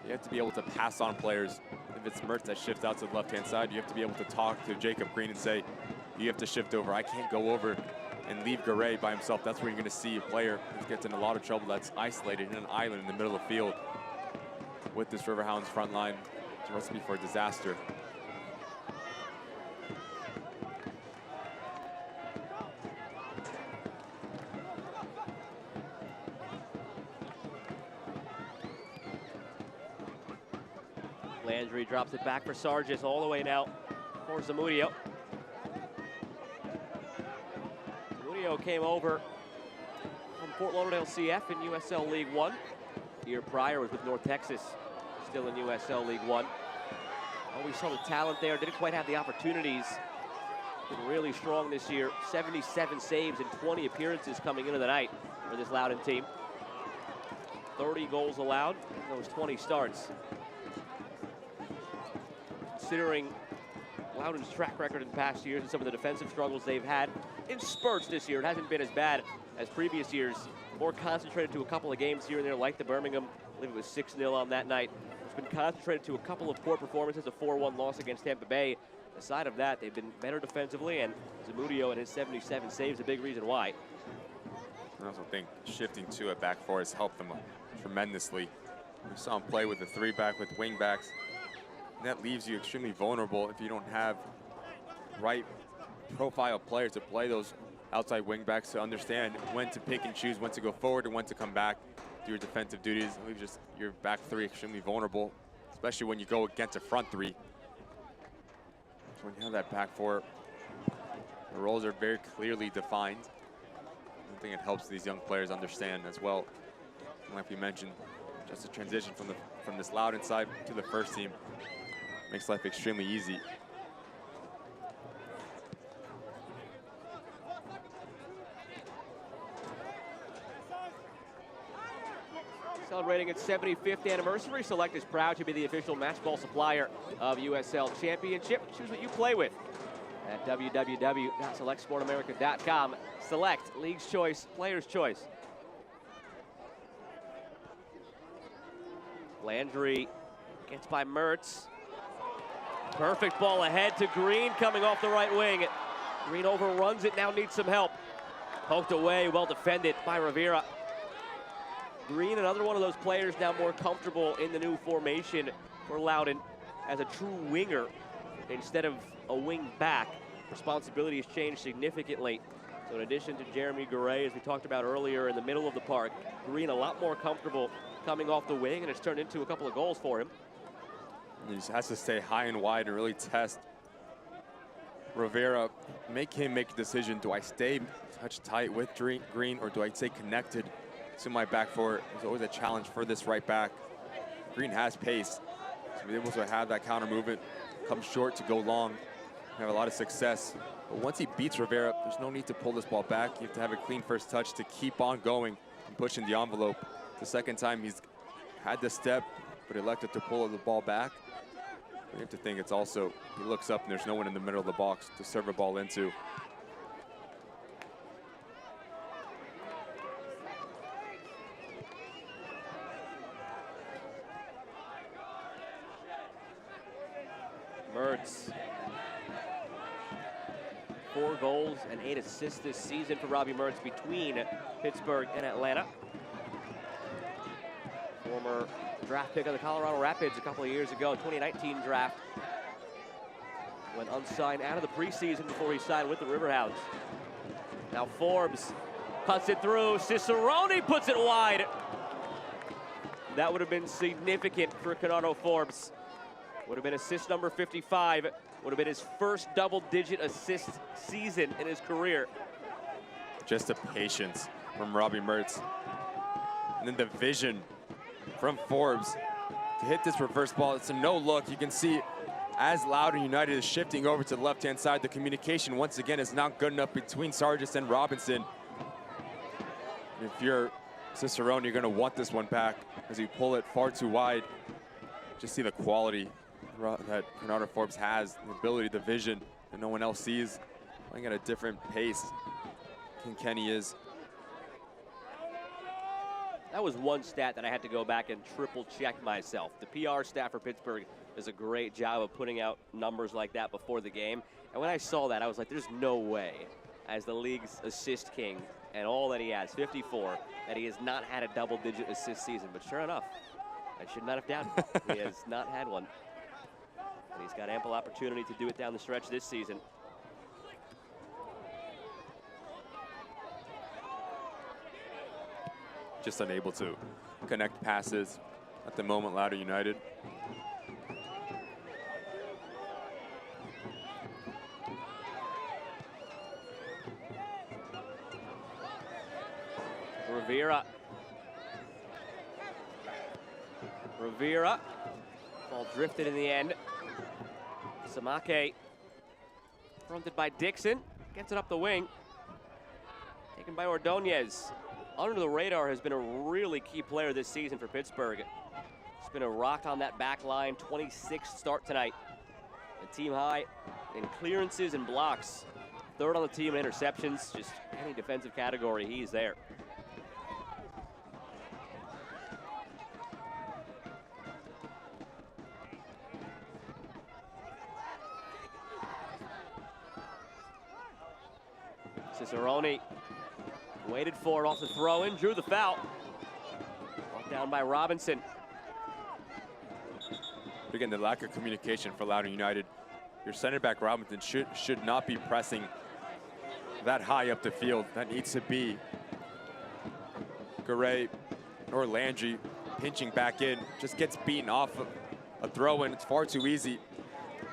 you have to be able to pass on players. If it's Mertz that shifts out to the left-hand side, you have to be able to talk to Jacob Green and say, you have to shift over. I can't go over and leave Garay by himself. That's where you're going to see a player who gets in a lot of trouble that's isolated in an island in the middle of the field. With this Riverhounds front line, it's a recipe for a disaster. Landry drops it back for Sargis all the way now for Zamudio. Zamudio came over from Fort Lauderdale CF in USL League One. The year prior was with North Texas, still in USL League One. We saw the talent there, didn't quite have the opportunities. Been really strong this year. 77 saves and 20 appearances coming into the night for this Loudoun team. 30 goals allowed in those 20 starts. Considering Loudoun's track record in past years and some of the defensive struggles they've had in spurts this year, it hasn't been as bad as previous years. More concentrated to a couple of games here and there, like the Birmingham. I believe it was 6-0 on that night. It's been concentrated to a couple of poor performances, a 4-1 loss against Tampa Bay. Aside of that, they've been better defensively, and Zamudio and his 77 saves a big reason why. I also think shifting to a back four has helped them tremendously. We saw him play with a 3-back with wing backs. And that leaves you extremely vulnerable if you don't have right profile players to play those outside wing backs to understand when to pick and choose, when to go forward and when to come back, do your defensive duties. It leaves just your back three extremely vulnerable, especially when you go against a front three. So when you have that back four, the roles are very clearly defined. I think it helps these young players understand as well. And like we mentioned, just a transition from this Loudoun side to the first team makes life extremely easy. Celebrating its 75th anniversary, Select is proud to be the official match ball supplier of USL Championship. Choose what you play with at www.selectsportamerica.com. Select, League's Choice, Player's Choice. Landry gets by Mertz. Perfect ball ahead to Green, coming off the right wing. Green overruns it, now needs some help. Poked away, well defended by Rivera. Green, another one of those players now more comfortable in the new formation for Loudoun as a true winger instead of a wing back. Responsibility has changed significantly. So in addition to Jeremy Garay, as we talked about earlier, in the middle of the park, Green a lot more comfortable coming off the wing, and it's turned into a couple of goals for him. He just has to stay high and wide and really test Rivera, make him make a decision. Do I stay touch tight with Green, or do I stay connected to my back four? It's always a challenge for this right back. Green has pace, so be able to have that counter movement, come short to go long, have a lot of success. But once he beats Rivera, there's no need to pull this ball back. You have to have a clean first touch to keep on going and pushing the envelope. The second time he's had the step, but elected to pull the ball back. You have to think it's also, he looks up and there's no one in the middle of the box to serve a ball into. Mertz. 4 goals and 8 assists this season for Robbie Mertz between Pittsburgh and Atlanta. Former draft pick of the Colorado Rapids a couple of years ago, 2019 draft. Went unsigned out of the preseason before he signed with the Riverhounds. Now Forbes cuts it through. Cicerone puts it wide. That would have been significant for Canado Forbes. Would have been assist number 55. Would have been his first double-digit assist season in his career. Just the patience from Robbie Mertz. And then the vision from Forbes to hit this reverse ball. It's a no look. You can see as Loudoun United is shifting over to the left-hand side, the communication once again is not good enough between Sargis and Robinson. If you're Cicerone, you're gonna want this one back as you pull it far too wide. Just see the quality that Canado Forbes has, the ability, the vision that no one else sees. Playing at a different pace than Kenny is. That was one stat that I had to go back and triple check myself. The PR staff for Pittsburgh does a great job of putting out numbers like that before the game. And when I saw that, I was like, there's no way, as the league's assist king and all that he has, 54, that he has not had a double-digit assist season. But sure enough, I should not have doubted. He has not had one. And he's got ample opportunity to do it down the stretch this season. Just unable to connect passes at the moment, Loudoun United. Rivera. Ball drifted in the end. Samake fronted by Dixon. Gets it up the wing. Taken by Ordonez. Under the radar has been a really key player this season for Pittsburgh. It's been a rock on that back line. 26th start tonight. The team high in clearances and blocks. Third on the team in interceptions. Just any defensive category, he's there. Cicerone waited for it off the throw in, drew the foul. Brought down by Robinson. Again, the lack of communication for Loudoun United. Your center back Robinson should not be pressing that high up the field. That needs to be Garay or Landry pinching back in. Just gets beaten off of a throw in. It's far too easy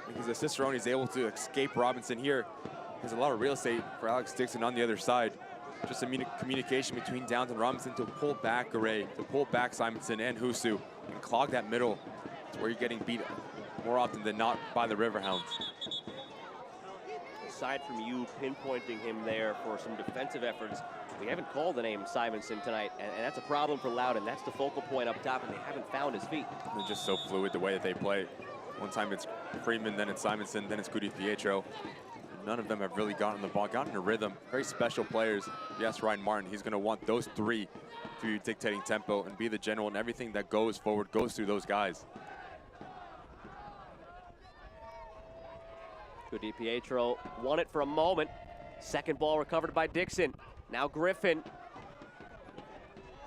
because the Cicerone is able to escape Robinson here. There's a lot of real estate for Alex Dixon on the other side. Just a communication between Downs and Robinson to pull back Garay, to pull back Simonson and Husu, and clog that middle to where you're getting beat more often than not by the Riverhounds. Aside from you pinpointing him there for some defensive efforts, we haven't called the name Simonson tonight, and that's a problem for Loudoun. That's the focal point up top, and they haven't found his feet. They're just so fluid the way that they play. One time it's Freeman, then it's Simonson, then it's Cudi Pietro. None of them have really gotten the ball, gotten a rhythm. Very special players. Yes, Ryan Martin, he's going to want those three to be dictating tempo and be the general, and everything that goes forward goes through those guys. Cudi Pietro won it for a moment. Second ball recovered by Dixon. Now Griffin.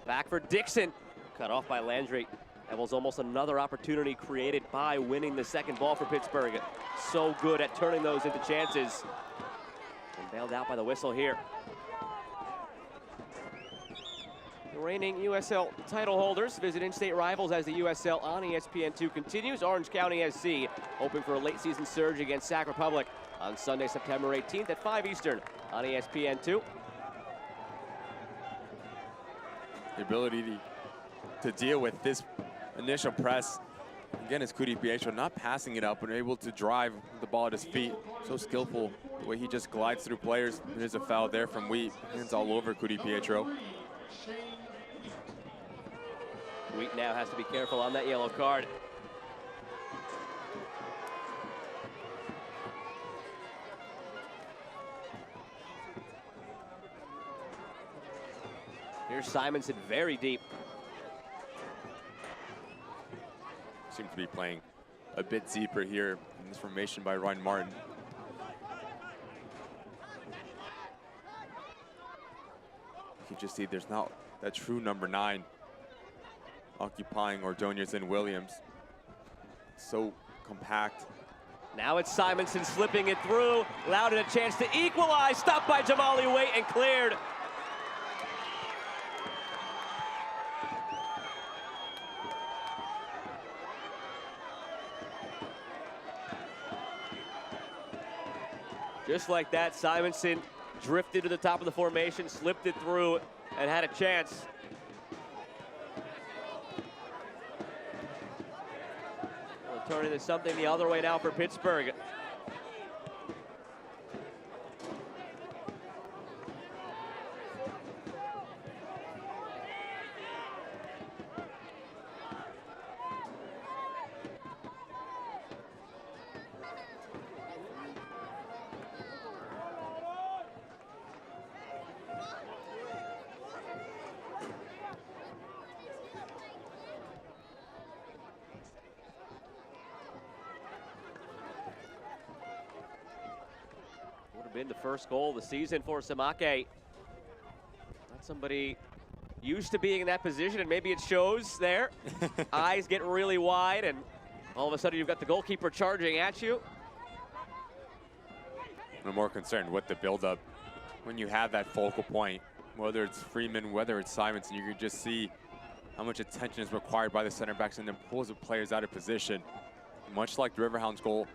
Back for Dixon. Cut off by Landry. That was almost another opportunity created by winning the second ball for Pittsburgh. So good at turning those into chances. And bailed out by the whistle here. The reigning USL title holders visit in-state rivals as the USL on ESPN2 continues. Orange County SC hoping for a late season surge against Sac Republic on Sunday, September 18th at 5 Eastern on ESPN2. The ability to deal with this initial press. Again, it's Cudi Pietro not passing it up, but able to drive the ball at his feet. So skillful the way he just glides through players. There's a foul there from Wheat. Hands all over Cudi Pietro. Wheat now has to be careful on that yellow card. Here's Simonson very deep. Seems to be playing a bit deeper here in this formation by Ryan Martin. You can just see there's not that true number 9 occupying Ordonez and Williams. So compact. Now it's Simonson slipping it through. Loudoun a chance to equalize. Stopped by Jamali Waite and cleared. Just like that, Simonson drifted to the top of the formation, slipped it through, and had a chance. We'll turn into something the other way now for Pittsburgh. Been the first goal of the season for Samake. Not somebody used to being in that position, and maybe it shows there. Eyes get really wide, and all of a sudden you've got the goalkeeper charging at you. I'm more concerned with the buildup. When you have that focal point, whether it's Freeman, whether it's Simonson, you can just see how much attention is required by the center backs and then pulls the players out of position. Much like the Riverhounds goal,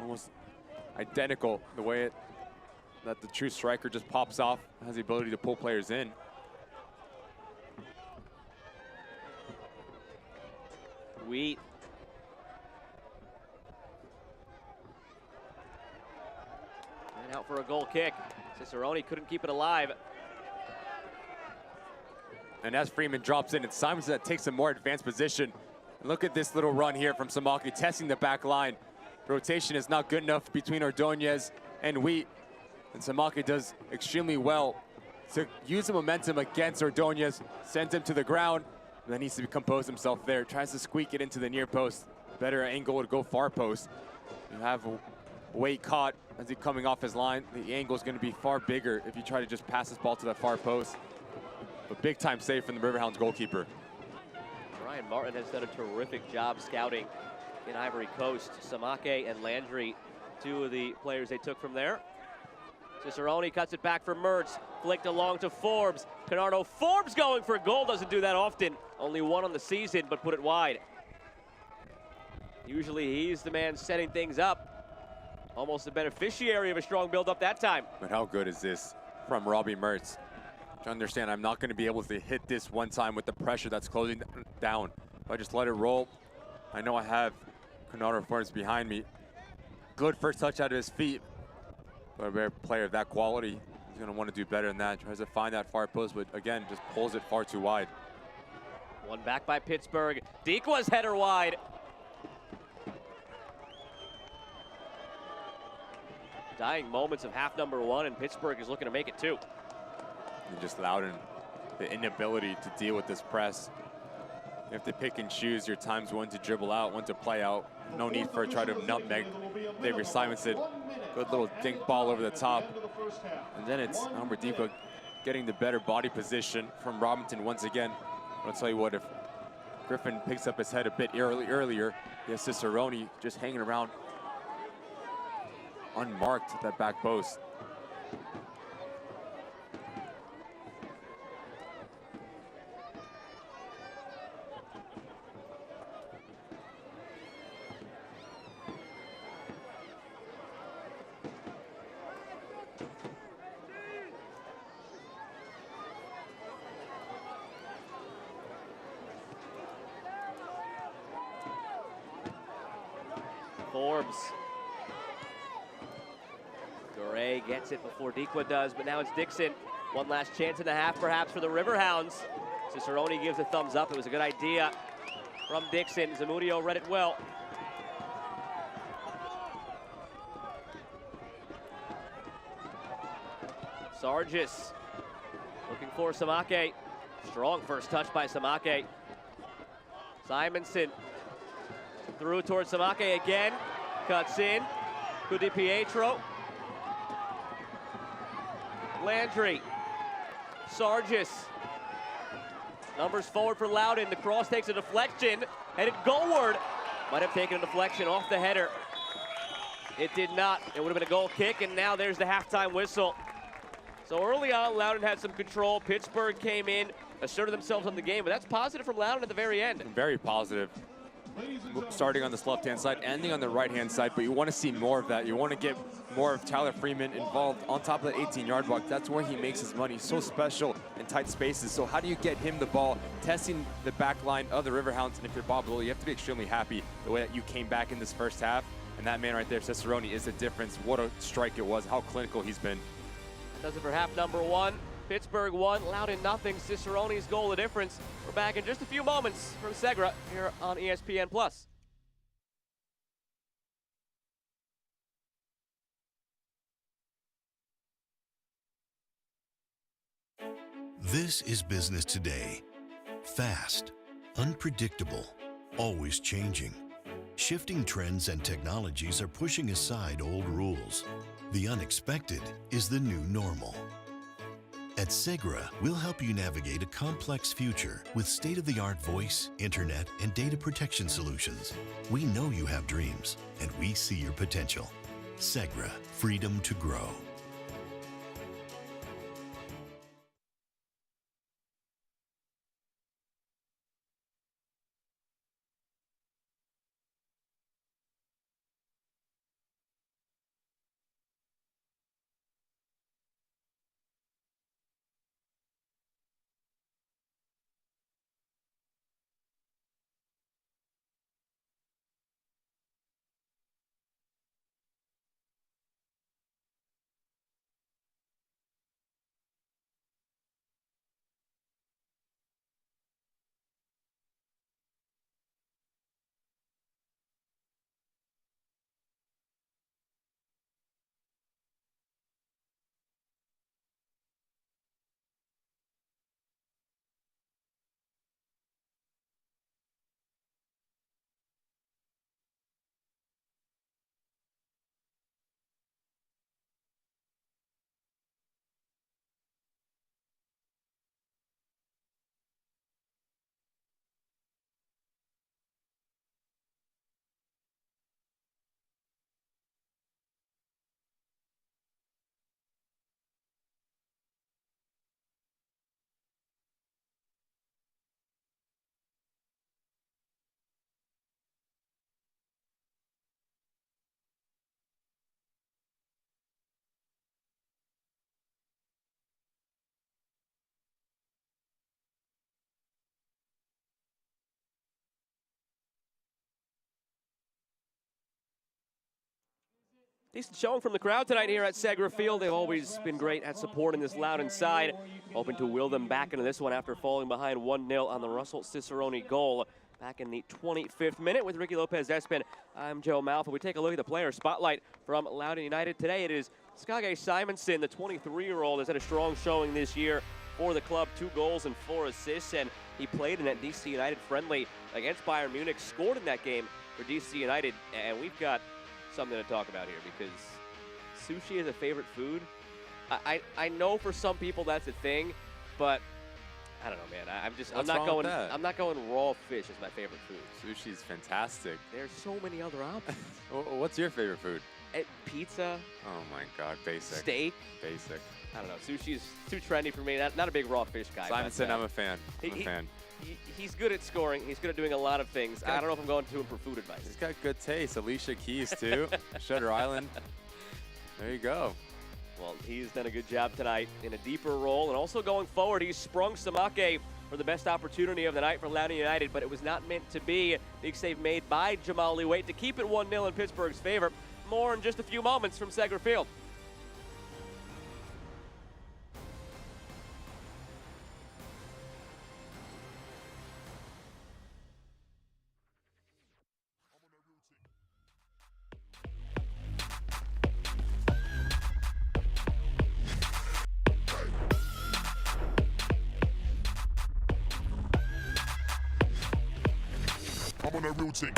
almost identical the way that the true striker just pops off, has the ability to pull players in. Wheat. And out for a goal kick. Cicerone couldn't keep it alive. And as Freeman drops in, it's Simonson that takes a more advanced position. And look at this little run here from Samaki, testing the back line. Rotation is not good enough between Ordonez and Wheat. And Samaki does extremely well to use the momentum against Ordonez, sends him to the ground, and then needs to compose himself there. Tries to squeak it into the near post. Better angle to go far post. You have Wade caught as he's coming off his line. The angle is going to be far bigger if you try to just pass this ball to the far post. But big time save from the Riverhounds goalkeeper. Brian Martin has done a terrific job scouting in Ivory Coast. Samake and Landry, two of the players they took from there. Cicerone cuts it back for Mertz, flicked along to Forbes. Canardo Forbes going for a goal, doesn't do that often. Only one on the season, but put it wide. Usually he's the man setting things up. Almost the beneficiary of a strong build-up that time. But how good is this from Robbie Mertz? To understand, I'm not going to be able to hit this one time with the pressure that's closing down. If I just let it roll, I know I have Canardo Forbes behind me. Good first touch out of his feet. But a rare player of that quality, he's going to want to do better than that. Tries to find that far post, but again, just pulls it far too wide. One back by Pittsburgh. Dequa's header wide. Dying moments of half number one, and Pittsburgh is looking to make it two. And just Loudoun, the inability to deal with this press. You have to pick and choose your times, when to dribble out, when to play out. No need for try to nutmeg David Simonson. Good little dink ball over the top. And then it's Albert Dequa getting the better body position from Robinson once again. I'll tell you what, if Griffin picks up his head a bit earlier, he has Cicerone just hanging around unmarked at that back post. Forbes. Garay gets it before Dequa does, but now it's Dixon. One last chance and a half perhaps for the Riverhounds. Cicerone gives a thumbs up. It was a good idea from Dixon. Zamudio read it well. Sargis looking for Samake. Strong first touch by Samake. Simonson through towards Samake again. Cuts in. Kudi Pietro. Landry. Sargis. Numbers forward for Loudoun. The cross takes a deflection. Headed goalward. Might have taken a deflection off the header. It did not. It would have been a goal kick, and now there's the halftime whistle. So early on, Loudoun had some control. Pittsburgh came in, asserted themselves on the game, but that's positive from Loudoun at the very end. Very positive. Starting on this left-hand side, ending on the right-hand side, but you want to see more of that. You want to get more of Tyler Freeman involved on top of the 18-yard block. That's where he makes his money. He's so special in tight spaces. So how do you get him the ball, testing the back line of the Riverhounds? And if you're Bob Lowell, you have to be extremely happy the way that you came back in this first half. And that man right there, Cicerone, is the difference. What a strike it was, how clinical he's been. Does it for half number one. Pittsburgh 1, Loudoun nothing. Cicerone's goal the difference. We're back in just a few moments from Segra here on ESPN+. This is business today. Fast, unpredictable, always changing. Shifting trends and technologies are pushing aside old rules. The unexpected is the new normal. At Segra, we'll help you navigate a complex future with state-of-the-art voice, internet, and data protection solutions. We know you have dreams, and we see your potential. Segra, freedom to grow. Decent showing from the crowd tonight here at Segra Field. They've always been great at supporting this Loudoun side. Hoping to will them back into this one after falling behind 1-0 on the Russell Cicerone goal back in the 25th minute. With Ricky Lopez-Espin, I'm Joe Malfa. We take a look at the player spotlight from Loudoun United today. It is Skage Simonson, the 23-year-old, has had a strong showing this year for the club. 2 goals and 4 assists, and he played in that DC United friendly against Bayern Munich, scored in that game for DC United, and we've got something to talk about here because sushi is a favorite food. I know for some people that's a thing, but I don't know, man. I'm not going raw fish as my favorite food. Sushi's fantastic. There's so many other options. What's your favorite food? Pizza. Oh my God, basic. Steak. Basic. I don't know. Sushi's too trendy for me. Not a big raw fish guy. Simonson, I'm a fan. He's good at scoring. He's good at doing a lot of things. I don't know if I'm going to him for food advice. He's got good taste. Alicia Keys, too. Shutter Island. There you go. Well, he's done a good job tonight in a deeper role. And also going forward, he's sprung Samake for the best opportunity of the night for Loudoun United, but it was not meant to be. Big save made by Jamal Lee-Waite to keep it 1-0 in Pittsburgh's favor. More in just a few moments from Segra Field. I'm on that real team.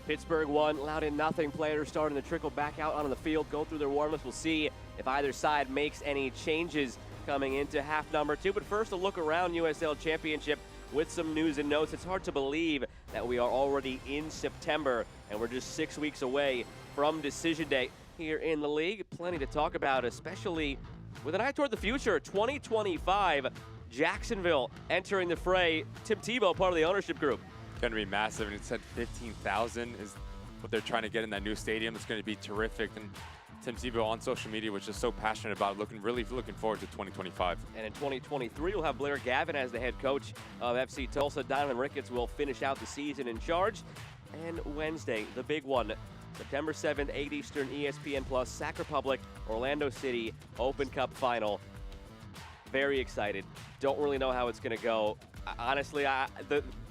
Pittsburgh 1, Loudoun nothing. Players starting to trickle back out onto the field, go through their warm-ups. We'll see if either side makes any changes coming into half number 2. But first, a look around USL Championship with some news and notes. It's hard to believe that we are already in September, and we're just 6 weeks away from decision day here in the league. Plenty to talk about, especially with an eye toward the future. 2025, Jacksonville entering the fray. Tim Tebow, part of the ownership group. Going to be massive, and it said 15,000 is what they're trying to get in that new stadium. It's going to be terrific, and Tim Tebow on social media was just so passionate about it, really looking forward to 2025. And in 2023, we'll have Blair Gavin as the head coach of FC Tulsa. Donovan Ricketts will finish out the season in charge. And Wednesday, the big one, September 7th, 8 Eastern, ESPN Plus, Sac Republic, Orlando City, Open Cup Final. Very excited. Don't really know how it's going to go. Honestly,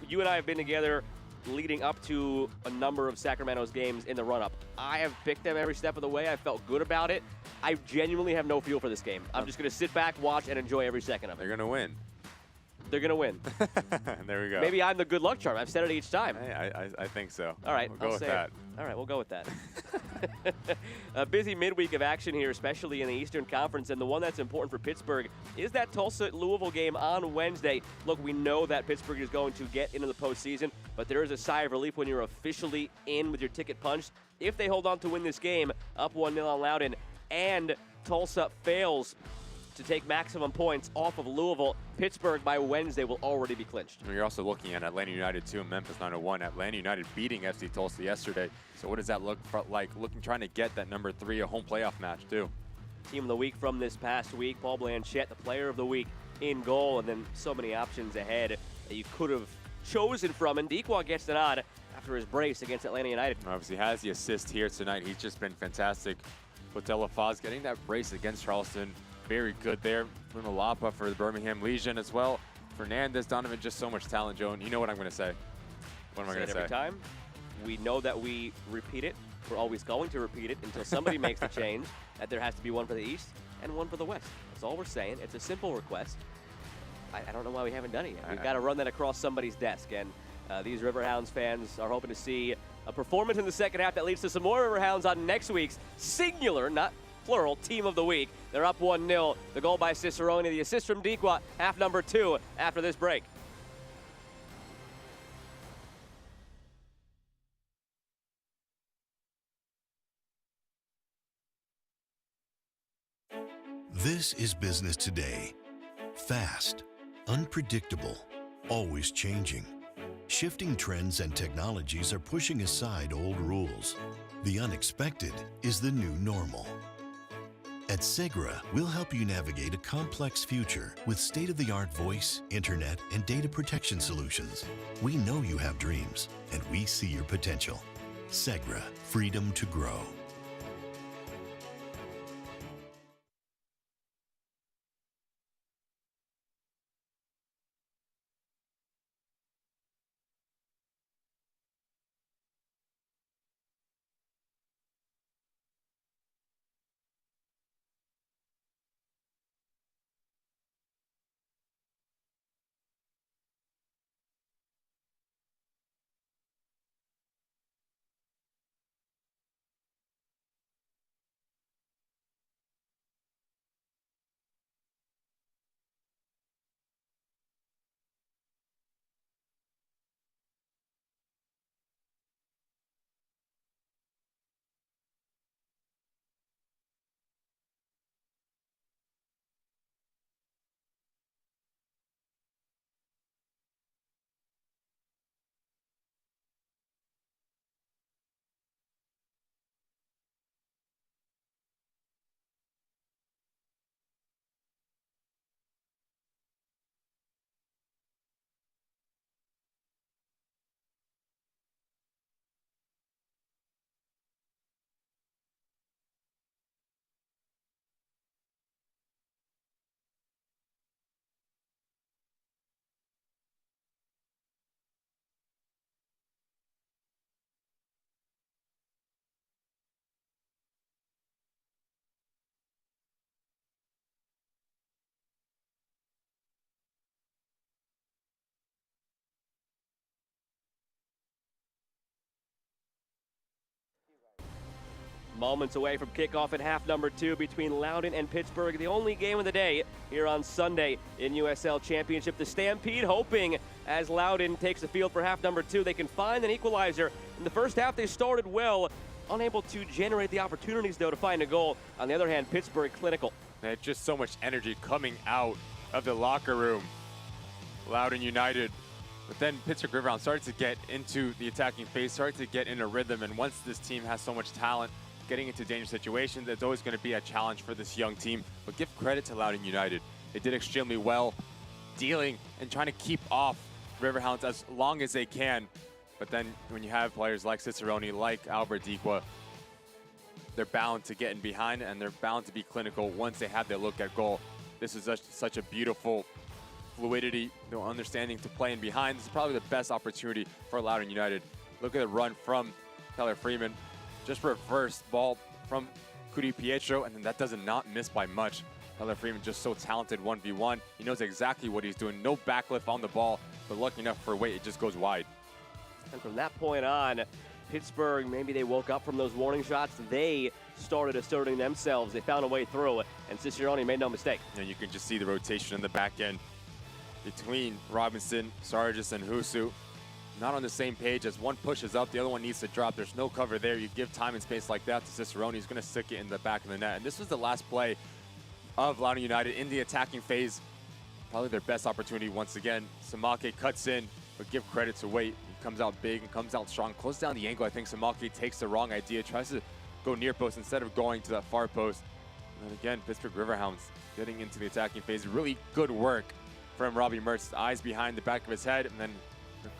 you and I have been together leading up to a number of Sacramento's games in the run-up. I have picked them every step of the way. I felt good about it. I genuinely have no feel for this game. I'm just going to sit back, watch, and enjoy every second of it. They're going to win. They're going to win. There we go. Maybe I'm the good luck charm. I've said it each time. Hey, I think so. All right, we'll go with that. All right, we'll go with that. A busy midweek of action here, especially in the Eastern Conference, and the one that's important for Pittsburgh is that Tulsa-Louisville game on Wednesday. Look, we know that Pittsburgh is going to get into the postseason, but there is a sigh of relief when you're officially in with your ticket punched. If they hold on to win this game, up 1-0 on Loudoun, and Tulsa fails to take maximum points off of Louisville, Pittsburgh by Wednesday will already be clinched. You're also looking at Atlanta United 2 and Memphis 901. Atlanta United beating FC Tulsa yesterday. So what does that look like? Trying to get that number 3, a home playoff match too. Team of the week from this past week, Paul Blanchette, the player of the week in goal, and then so many options ahead that you could have chosen from. And Dequa gets the nod after his brace against Atlanta United. Obviously has the assist here tonight. He's just been fantastic. Botella Foz getting that brace against Charleston. Very good there. Bruno Lapa for the Birmingham Legion as well. Fernandez, Donovan, just so much talent, Joe. And you know what I'm going to say. What am I going to say? Every time. We know that we repeat it. We're always going to repeat it until somebody makes the change, that there has to be one for the East and one for the West. That's all we're saying. It's a simple request. I don't know why we haven't done it yet. We've got to run that across somebody's desk. And these Riverhounds fans are hoping to see a performance in the second half that leads to some more Riverhounds on next week's singular, not plural, Team of the Week. They're up 1-0. The goal by Cicerone, the assist from Dequa, half number 2 after this break. This is business today. Fast, unpredictable, always changing. Shifting trends and technologies are pushing aside old rules. The unexpected is the new normal. At Segra, we'll help you navigate a complex future with state-of-the-art voice, internet, and data protection solutions. We know you have dreams, and we see your potential. Segra, freedom to grow. Moments away from kickoff at half number 2 between Loudoun and Pittsburgh. The only game of the day here on Sunday in USL Championship. The Stampede hoping as Loudoun takes the field for half number 2, they can find an equalizer. In the first half, they started well, unable to generate the opportunities, though, to find a goal. On the other hand, Pittsburgh clinical. They had just so much energy coming out of the locker room. Loudoun United. But then Pittsburgh Riverhounds started to get into the attacking phase, started to get in a rhythm. And once this team has so much talent, getting into dangerous situations, there's always going to be a challenge for this young team. But give credit to Loudoun United. They did extremely well dealing and trying to keep off Riverhounds as long as they can. But then when you have players like Cicerone, like Albert Dequa, they're bound to get in behind and they're bound to be clinical once they have their look at goal. This is such a beautiful fluidity, no understanding to play in behind. This is probably the best opportunity for Loudoun United. Look at the run from Tyler Freeman. Just reverse ball from Cudi Pietro, and then that does not miss by much. Tyler Freeman just so talented 1v1. He knows exactly what he's doing. No backlift on the ball, but lucky enough for weight, it just goes wide. And from that point on, Pittsburgh, maybe they woke up from those warning shots. They started asserting themselves. They found a way through it, and Cicerone made no mistake. And you can just see the rotation in the back end between Robinson, Sargis, and Husu. Not on the same page. As one pushes up, the other one needs to drop. There's no cover there. You give time and space like that to Cicerone, he's going to stick it in the back of the net. And this was the last play of Loudoun United in the attacking phase. Probably their best opportunity once again. Samake cuts in, but give credit to Waite. He comes out big and comes out strong. Close down the angle. I think Samake takes the wrong idea, tries to go near post instead of going to that far post. And then again, Pittsburgh Riverhounds getting into the attacking phase. Really good work from Robbie Mertz. Eyes behind the back of his head, and then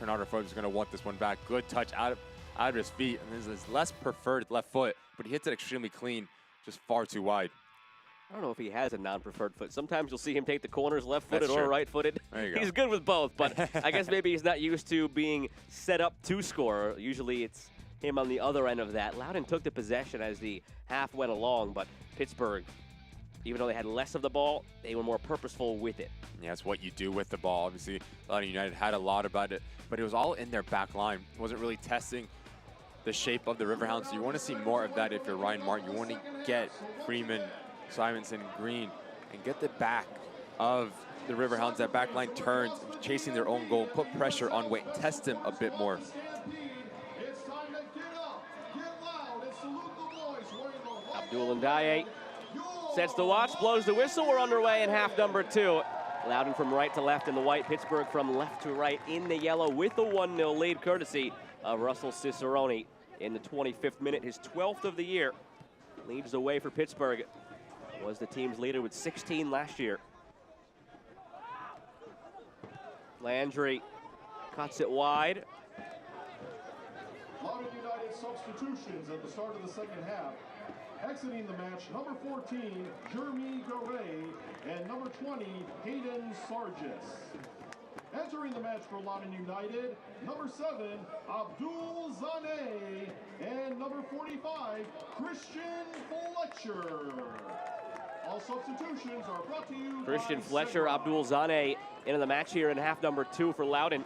Bernardo Forbes is going to want this one back. Good touch out of his feet, and this is his less preferred left foot, but he hits it extremely clean, just far too wide. I don't know if he has a non-preferred foot. Sometimes you'll see him take the corners left-footed or true. right-footed. There you go. He's good with both, but I guess maybe he's not used to being set up to score. Usually it's him on the other end of that. Loudoun took the possession as the half went along, but Pittsburgh, even though they had less of the ball, they were more purposeful with it. Yeah, it's what you do with the ball. Obviously, Loudoun United had a lot about it, but it was all in their back line. It wasn't really testing the shape of the Riverhounds. So you want to see more of that if you're Ryan Martin. You want to get Freeman, Simonson, Green, and get the back of the Riverhounds. That back line turns, chasing their own goal, put pressure on Waite, test him a bit more. Abdul Ndiaye sets the watch, blows the whistle. We're underway in half number 2. Loudoun from right to left in the white, Pittsburgh from left to right in the yellow with a 1-0 lead, courtesy of Russell Cicerone in the 25th minute, his 12th of the year. Leads the way for Pittsburgh. Was the team's leader with 16 last year. Landry cuts it wide. Loudoun United substitutions at the start of the second half. Exiting the match, number 14, Jeremy Garay, and number 20, Hayden Sargis. Entering the match for Loudoun United, number 7, Abdul Zaneh, and number 45, Christian Fletcher. All substitutions are brought to you Christian by Fletcher, Cicerone. Abdul Zaneh into the match here in half number 2 for Loudoun.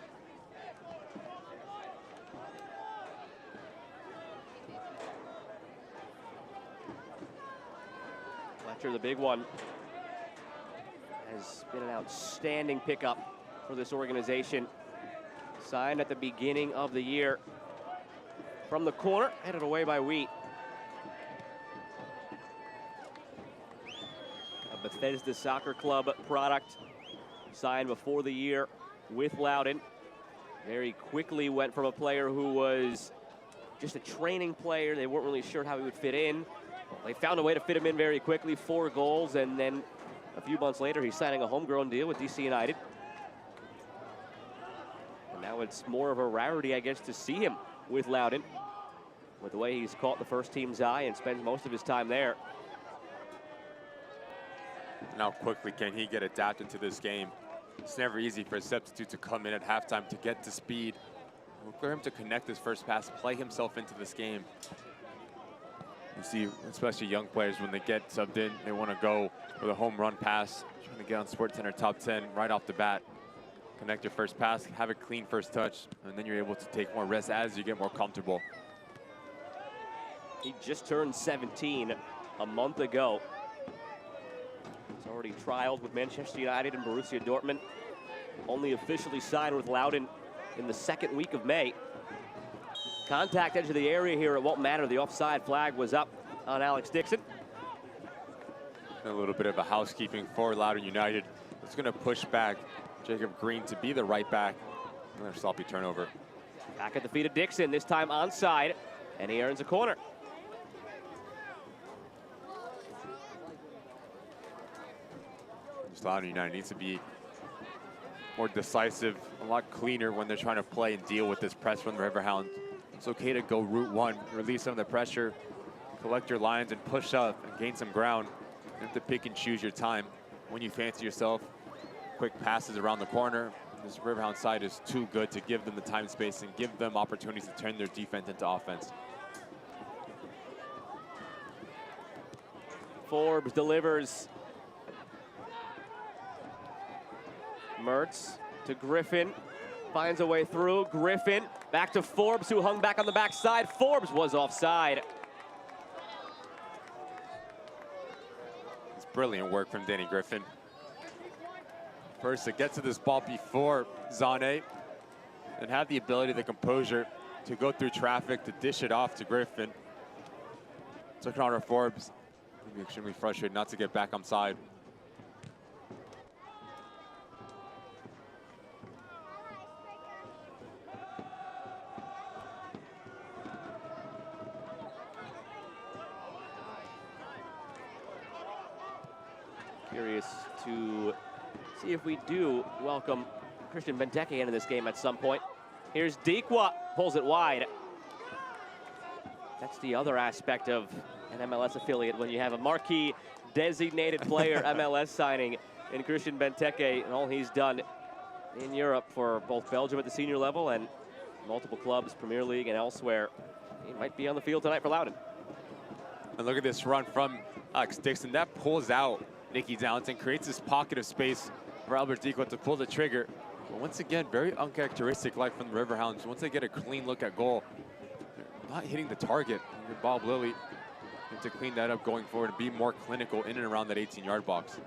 Fletcher, the big one, has been an outstanding pickup for this organization. Signed at the beginning of the year. From the corner, headed away by Wheat. A Bethesda Soccer Club product, signed before the year with Loudoun. Very quickly went from a player who was just a training player. They weren't really sure how he would fit in. They found a way to fit him in very quickly, 4 goals, and then a few months later, he's signing a homegrown deal with DC United. And now it's more of a rarity, I guess, to see him with Loudoun, with the way he's caught the first team's eye and spends most of his time there. And how quickly can he get adapted to this game? It's never easy for a substitute to come in at halftime to get to speed. For him to connect his first pass, play himself into this game. You see, especially young players, when they get subbed in, they want to go with a home run pass, trying to get on SportsCenter top 10 right off the bat. Connect your first pass, have a clean first touch, and then you're able to take more rest as you get more comfortable. He just turned 17 a month ago. He's already trialed with Manchester United and Borussia Dortmund. Only officially signed with Loudoun in the second week of May. Contact edge of the area here, it won't matter. The offside flag was up on Alex Dixon. A little bit of a housekeeping for Loudoun United. It's going to push back Jacob Green to be the right back. Another sloppy turnover. Back at the feet of Dixon, this time onside, and he earns a corner. Loudoun United needs to be more decisive, a lot cleaner when they're trying to play and deal with this press from the Riverhounds. It's okay to go route one, release some of the pressure, collect your lines and push up and gain some ground. You have to pick and choose your time when you fancy yourself quick passes around the corner. This Riverhound side is too good to give them the time, space, and give them opportunities to turn their defense into offense. Forbes delivers. Mertz to Griffin. Finds a way through. Griffin back to Forbes, who hung back on the backside. Forbes was offside. It's brilliant work from Danny Griffin. First to get to this ball before Zane, and have the ability, the composure to go through traffic, to dish it off to Griffin. So Connor Forbes will be extremely frustrated not to get back on side. Curious to see if we do welcome Christian Benteke into this game at some point. Here's Dikwa, pulls it wide. That's the other aspect of an MLS affiliate, when you have a marquee designated player MLS signing in Christian Benteke, and all he's done in Europe for both Belgium at the senior level and multiple clubs, Premier League and elsewhere. He might be on the field tonight for Loudoun. And look at this run from Alex Dixon. That pulls out Nicky Downs and creates this pocket of space for Albert Dikwa to pull the trigger. But once again, very uncharacteristic like from the Riverhounds. Once they get a clean look at goal, they're not hitting the target. And Bob Lilly needs to clean that up going forward and be more clinical in and around that 18-yard box.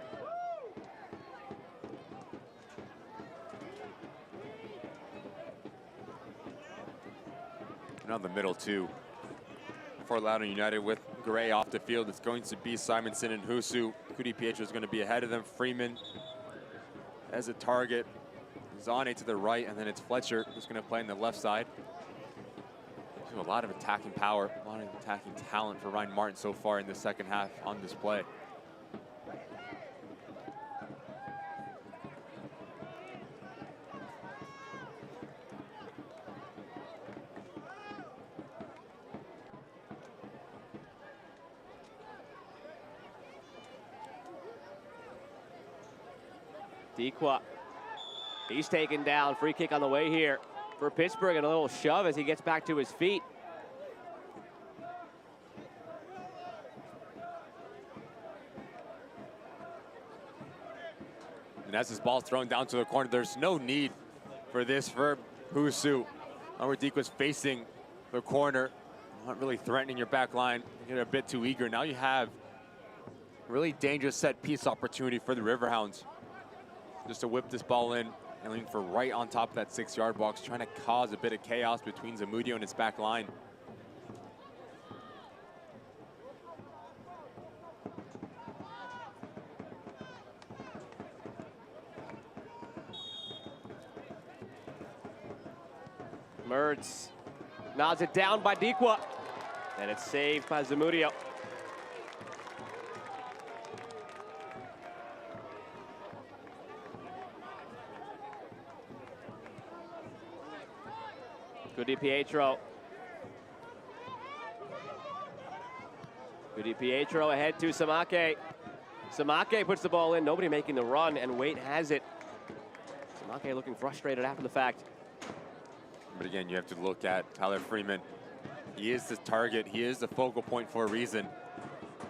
And on the middle too, for Loudoun United with Gray off the field, it's going to be Simonson and Husu. Kudi Pietro is going to be ahead of them. Freeman as a target. Zane to the right, and then it's Fletcher who's going to play on the left side. A lot of attacking power, a lot of attacking talent for Ryan Martin so far in the second half on display. Dikwa, he's taken down. Free kick on the way here for Pittsburgh, and a little shove as he gets back to his feet. And as this ball's thrown down to the corner, there's no need for this for Husu. Albert Dikwa's facing the corner, not really threatening your back line. You get a bit too eager. Now you have a really dangerous set piece opportunity for the Riverhounds. Just to whip this ball in and lean for right on top of that 6-yard box, trying to cause a bit of chaos between Zamudio and his back line. Mertz nods it down by Dikwa, and it's saved by Zamudio. Kudi Pietro. Kudi Pietro ahead to Samake. Samake puts the ball in, nobody making the run, and Waite has it. Samake looking frustrated after the fact. But again, you have to look at Tyler Freeman. He is the target, he is the focal point for a reason.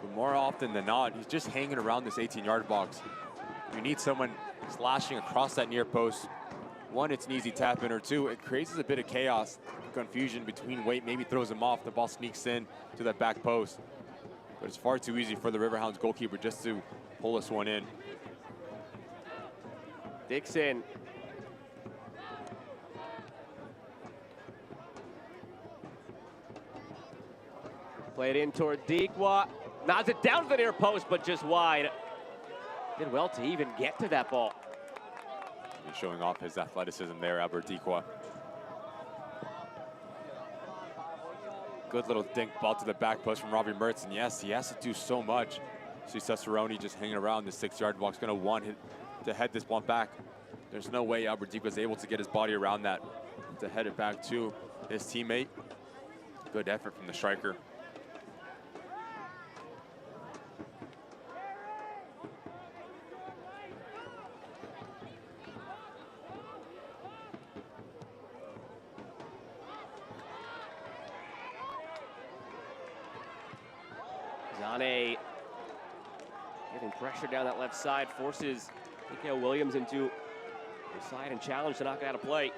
But more often than not, he's just hanging around this 18-yard box. You need someone slashing across that near post. One, it's an easy tap in, or two, it creates a bit of chaos, confusion between Waite, maybe throws him off, the ball sneaks in to that back post. But it's far too easy for the Riverhounds goalkeeper just to pull this one in. Dixon. Played in toward Dikwa. Nods it down to the near post, but just wide. Did well to even get to that ball. He's showing off his athleticism there, Albert Dikwa. Good little dink ball to the back post from Robbie Mertz, and yes, he has to do so much. See Cicerone just hanging around the 6-yard box, gonna want him to head this one back. There's no way Albert Dikwa was able to get his body around that to head it back to his teammate. Good effort from the striker. Zane getting pressure down that left side, forces Mikael Williams into the side and challenge to knock it out of play.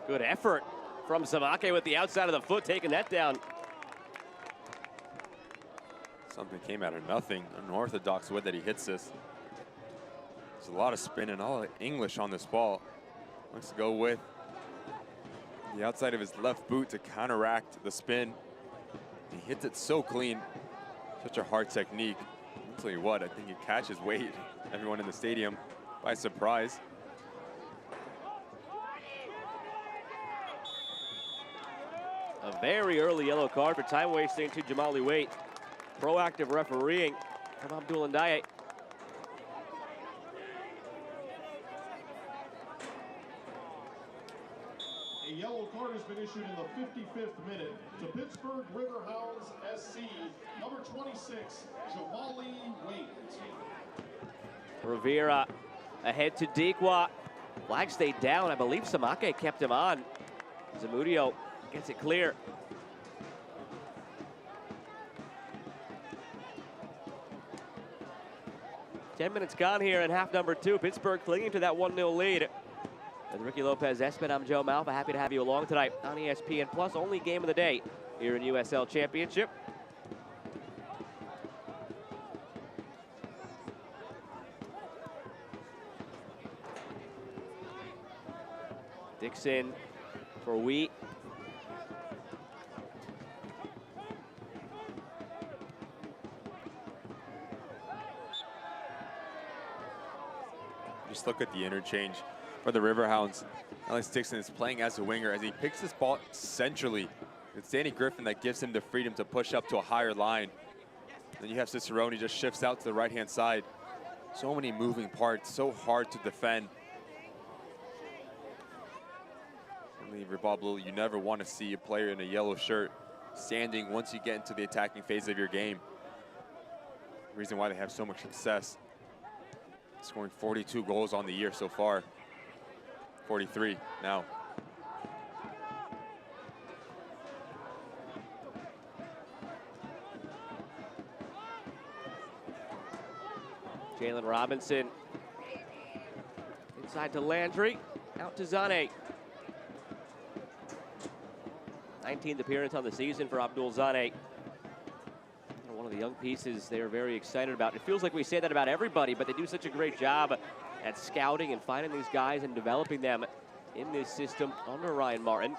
Good effort from Samake with the outside of the foot, taking that down. Something came out of nothing. An unorthodox way that he hits this. There's a lot of spin and all English on this ball. Looks to go with the outside of his left boot to counteract the spin. He hits it so clean. Such a hard technique. I'll tell you what, I think it catches everyone in the stadium by surprise. A very early yellow card for time wasting to Jamali Waite. Proactive refereeing from Abdul Ndaye. A yellow card has been issued in the 55th minute to Pittsburgh Riverhounds SC, number 26, Jamali Waite. Rivera ahead to Dikwa. Flag stayed down. I believe Samake kept him on. Zamudio gets it clear. Ten minutes gone here in half number 2. Pittsburgh clinging to that 1-0 lead. With Ricky Lopez-Espin, I'm Joe Malfa. Happy to have you along tonight on ESPN Plus. Only game of the day here in USL Championship. Dixon for Wheat. Just look at the interchange for the Riverhounds. Alex Dixon is playing as a winger as he picks this ball centrally. It's Danny Griffin that gives him the freedom to push up to a higher line. Then you have Cicerone just shifts out to the right-hand side. So many moving parts, so hard to defend. Unbelievable. You never want to see a player in a yellow shirt standing once you get into the attacking phase of your game. The reason why they have so much success. Scoring 42 goals on the year so far. 43 now. Jalen Robinson. Inside to Landry. Out to Zane. 19th appearance on the season for Abdul Zane. One of the young pieces they're very excited about. It feels like we say that about everybody, but they do such a great job at scouting and finding these guys and developing them in this system under Ryan Martin.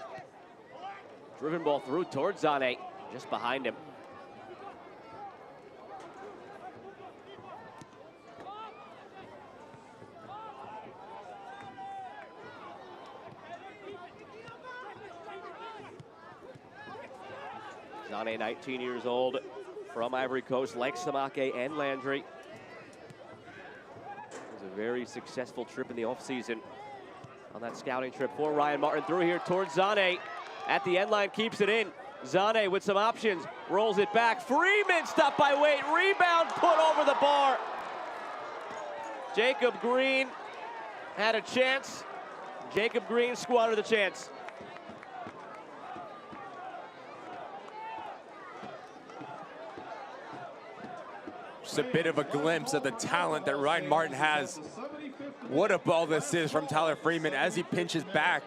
Driven ball through towards Zane, just behind him. Zane, 19 years old, from Ivory Coast, like Samake and Landry. It was a very successful trip in the offseason on that scouting trip for Ryan Martin. Through here towards Zane. At the end line, keeps it in. Zane with some options, rolls it back. Freeman stopped by Waite. Rebound put over the bar. Jacob Green had a chance. Jacob Green squandered the chance. Just a bit of a glimpse of the talent that Ryan Martin has. What a ball this is from Tyler Freeman as he pinches back.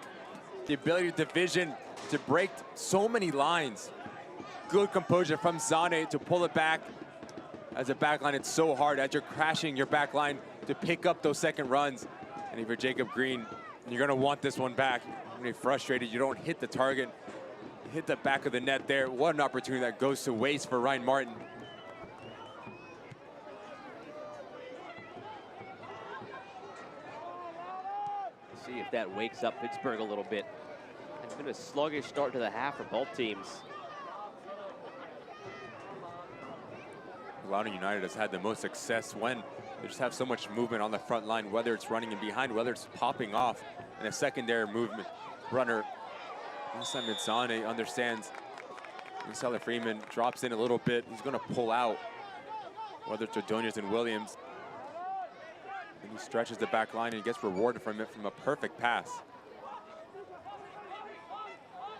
The ability to vision, to break so many lines. Good composure from Zane to pull it back. As a back line, it's so hard as you're crashing your back line to pick up those second runs. And if you're Jacob Green, you're gonna want this one back. You're gonna be frustrated, you don't hit the target. Hit the back of the net there. What an opportunity that goes to waste for Ryan Martin. See if that wakes up Pittsburgh a little bit. It's been a sluggish start to the half for both teams. Loudoun United has had the most success when they just have so much movement on the front line, whether it's running in behind, whether it's popping off, and a secondary movement runner Simon Sane understands. Marcelo Freeman drops in a little bit. He's going to pull out, whether it's Ordonez and Williams. And he stretches the back line and he gets rewarded from it from a perfect pass.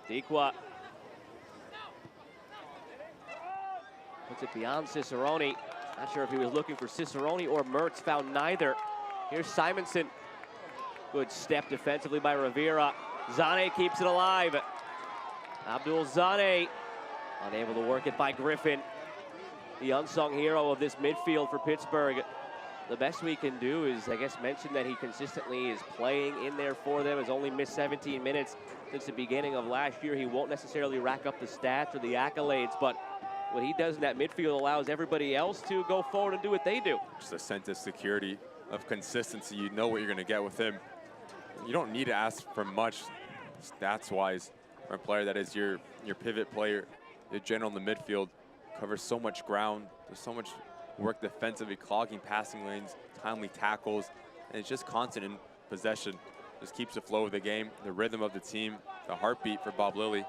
Dequa puts it beyond Cicerone. Not sure if he was looking for Cicerone or Mertz, found neither. Here's Simonson. Good step defensively by Rivera. Zane keeps it alive. Abdul Zane unable to work it by Griffin. The unsung hero of this midfield for Pittsburgh. The best we can do is, I guess, mention that he consistently is playing in there for them. Has only missed 17 minutes since the beginning of last year. He won't necessarily rack up the stats or the accolades, but what he does in that midfield allows everybody else to go forward and do what they do. Just a sense of security, of consistency. You know what you're going to get with him. You don't need to ask for much stats-wise for a player that is your pivot player, your general in the midfield. Covers so much ground. There's so much work defensively, clogging passing lanes, timely tackles, and it's just constant in possession. Just keeps the flow of the game, the rhythm of the team, the heartbeat for Bob Lilly.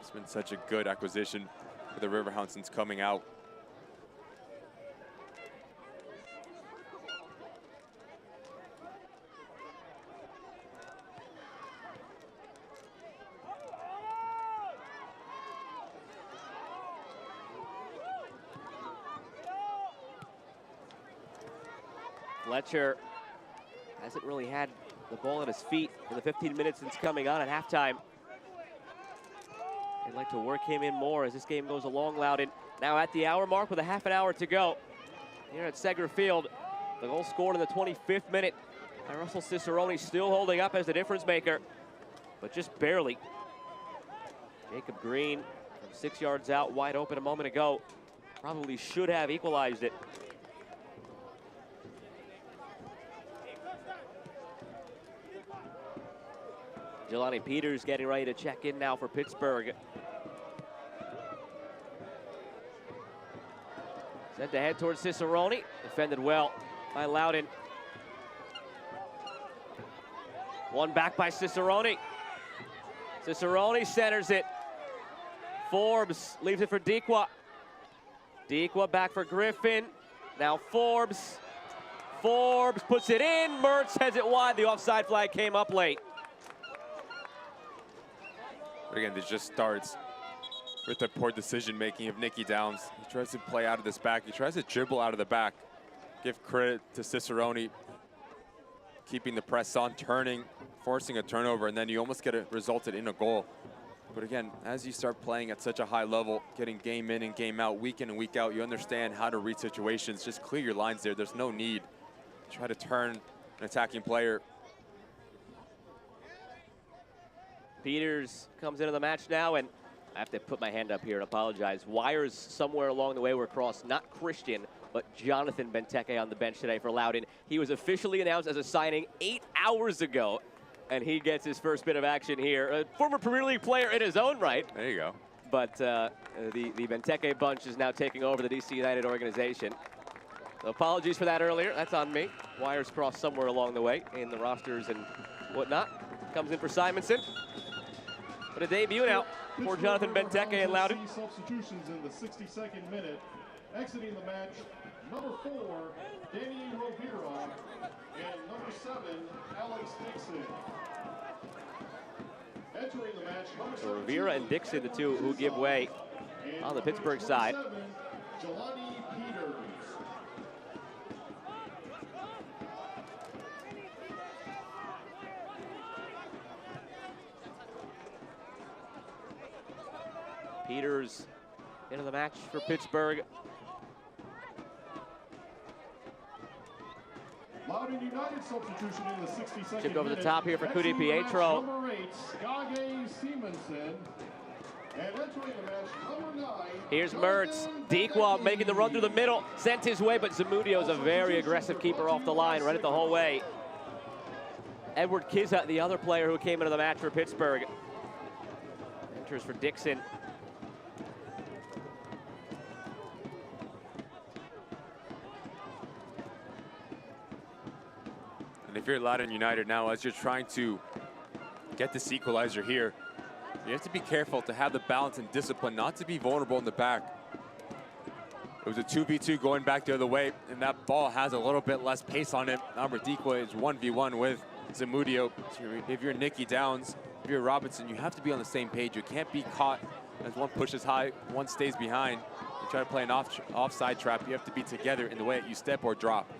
It's been such a good acquisition for the Riverhounds since coming out. Fletcher hasn't really had the ball at his feet in the 15 minutes since coming on at halftime. They'd like to work him in more as this game goes along, Loudoun. Now at the hour mark with a half an hour to go here at Seger Field. The goal scored in the 25th minute by Russell Cicerone, still holding up as the difference maker, but just barely. Jacob Green from 6 yards out, wide open a moment ago. Probably should have equalized it. Jelani Peters getting ready to check in now for Pittsburgh. Sent to head towards Cicerone. Defended well by Loudoun. One back by Cicerone. Cicerone centers it. Forbes leaves it for Dequa. Dequa back for Griffin. Now Forbes. Forbes puts it in. Mertz has it wide. The offside flag came up late. But again, this just starts with the poor decision-making of Nicky Downs. He tries to play out of this back. He tries to dribble out of the back. Give credit to Cicerone, keeping the press on, turning, forcing a turnover, and then you almost get it resulted in a goal. But again, as you start playing at such a high level, getting game in and game out, week in and week out, you understand how to read situations. Just clear your lines there. There's no need to try to turn an attacking player. Peters comes into the match now, and I have to put my hand up here and apologize. Wires somewhere along the way were crossed, not Christian, but Jonathan Benteke on the bench today for Loudoun. He was officially announced as a signing 8 hours ago, and he gets his first bit of action here. A former Premier League player in his own right. There you go. But the Benteke bunch is now taking over the DC United organization. So apologies for that earlier. That's on me. Wires crossed somewhere along the way in the rosters and whatnot. Comes in for Simonson. But a debut now for Jonathan Benteke and Loudoun. Substitutions in the 62nd minute. Exiting the match, number 4, Danny Rovira, and number 7, Alex Dixon. Entering the match, number 7, Rivera and Dixon, the two who give way on the Pittsburgh side. Jelani Peters. Peters into the match for Pittsburgh. Loudoun United substitution in the 62nd Chipped over the minute. top here for Cudi Pietro. Number 8, Skage Simonsen. And entering the match, number 9. Here's Mertz. Dequa making the run through the middle. Sent his way, but Zamudio's a very aggressive keeper off the line, read it the whole way. Edward Kizza, the other player who came into the match for Pittsburgh. Enters for Dixon. And if you're Loudoun United now, as you're trying to get this equalizer here, You have to be careful to have the balance and discipline, not to be vulnerable in the back. It was a 2v2 going back the other way, and that ball has a little bit less pace on it. Now Dikwa is 1v1 with Zamudio. So if you're Nicky Downs, if you're Robinson, you have to be on the same page. You can't be caught as one pushes high, one stays behind. You try to play an offside trap, you have to be together in the way that you step or drop.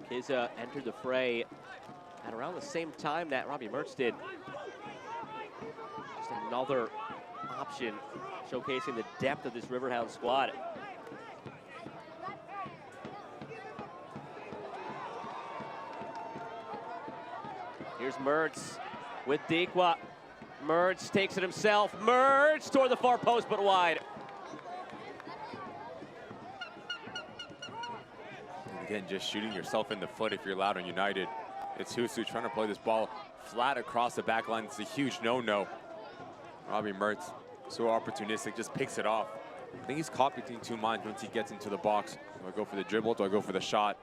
Kizza entered the fray at around the same time that Robbie Mertz did. Just another option showcasing the depth of this Riverhounds squad. Here's Mertz with Dikwa. Mertz takes it himself. Mertz toward the far post, but wide. Again, just shooting yourself in the foot if you're Loudoun United. It's Husu trying to play this ball flat across the back line. It's a huge no-no. Robbie Mertz, so opportunistic, just picks it off. I think he's caught between two minds once he gets into the box. Do I go for the dribble? Do I go for the shot?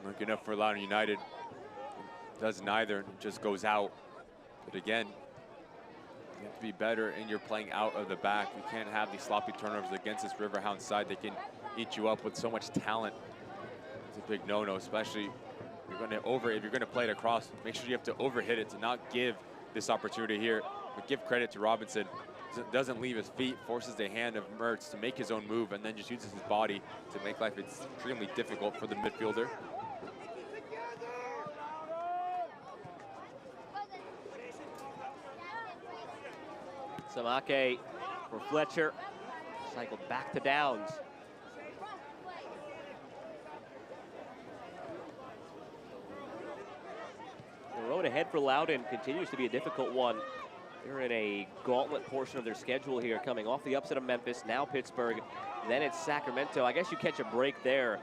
Not good enough for Loudoun United. Does neither, and just goes out. But again, you have to be better and you're playing out of the back. You can't have these sloppy turnovers against this Riverhounds side. They can eat you up with so much talent. It's a big no-no, especially if you're going to play it across. Make sure you have to overhit it to not give this opportunity here. But give credit to Robinson. Doesn't leave his feet, forces the hand of Mertz to make his own move, and then just uses his body to make life extremely difficult for the midfielder. Samake for Fletcher, cycled back to Downs. The road ahead for Loudoun continues to be a difficult one. They're in a gauntlet portion of their schedule here, coming off the upset of Memphis, now Pittsburgh, then it's Sacramento. I guess you catch a break there,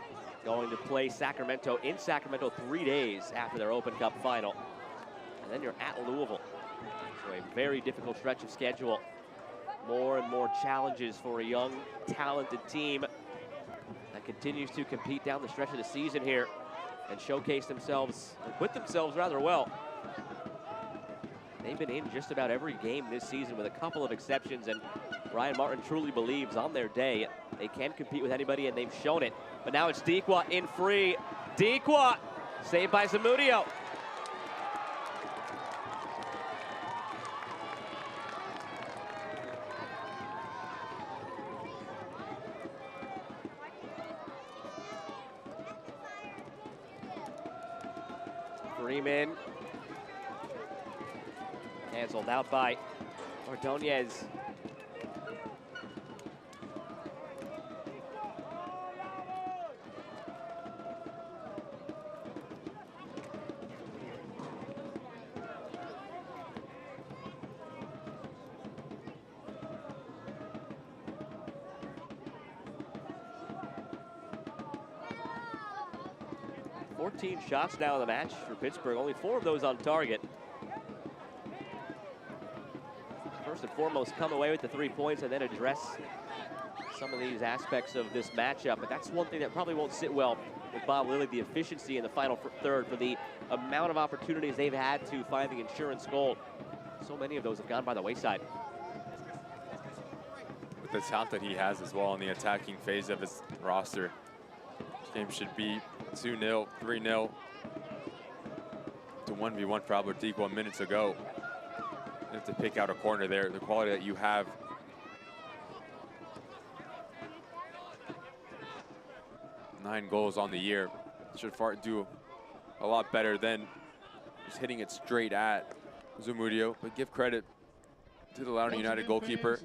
going to play Sacramento in Sacramento 3 days after their Open Cup final. And then you're at Louisville. So a very difficult stretch of schedule. More and more challenges for a young, talented team that continues to compete down the stretch of the season here and showcase themselves, and put themselves rather well. They've been in just about every game this season with a couple of exceptions, and Ryan Martin truly believes on their day they can compete with anybody, and they've shown it. But now it's Dikwa in free. Dikwa saved by Zamudio. Freeman. Canceled out by Ordonez. Shots now in the match for Pittsburgh, only 4 of those on target. First and foremost, come away with the 3 points and then address some of these aspects of this matchup. But that's one thing that probably won't sit well with Bob Lilly, the efficiency in the final third for the amount of opportunities they've had to find the insurance goal. So many of those have gone by the wayside. With the talent that he has as well in the attacking phase of his roster, this game should be 2-0, 3-0 to 1v1 for Albert Dikwa minutes ago. You have to pick out a corner there. The quality that you have. 9 goals on the year. Should do a lot better than just hitting it straight at Zamudio. But give credit to the Loudoun United goalkeeper.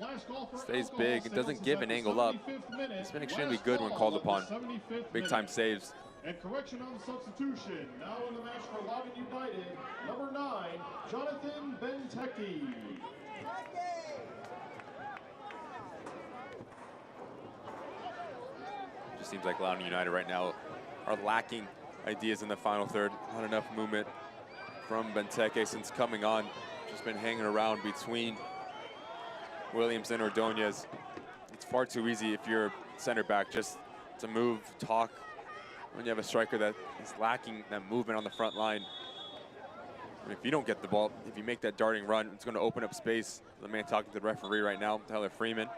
Stays big and doesn't give an angle up. It's been extremely good when called upon. Big time saves. And correction on the substitution. Now in the match for Loudoun United, number 9, Jonathan Benteke. Just seems like Loudoun United right now are lacking ideas in the final third. Not enough movement from Benteke since coming on. Just been hanging around between Williams and Ordonez. It's far too easy if you're center back just to move, talk, when you have a striker that is lacking that movement on the front line. And if you don't get the ball, if you make that darting run, it's going to open up space. The man talking to the referee right now, Tyler Freeman.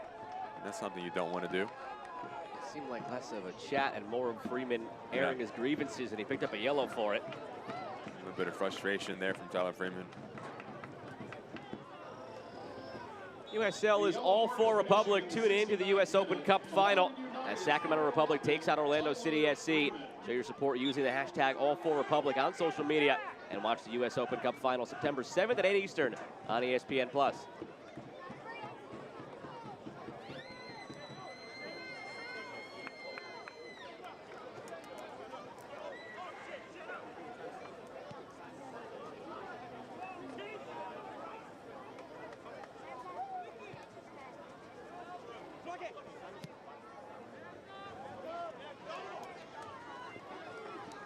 And that's something you don't want to do. It seemed like less of a chat and more of Freeman airing his grievances, and he picked up a yellow for it. A little bit of frustration there from Tyler Freeman. USL is all for Republic. Tune in to the US Open Cup final as Sacramento Republic takes on Orlando City SC. Show your support using the hashtag #AllForRepublic on social media and watch the US Open Cup final September 7th at 8 Eastern on ESPN+.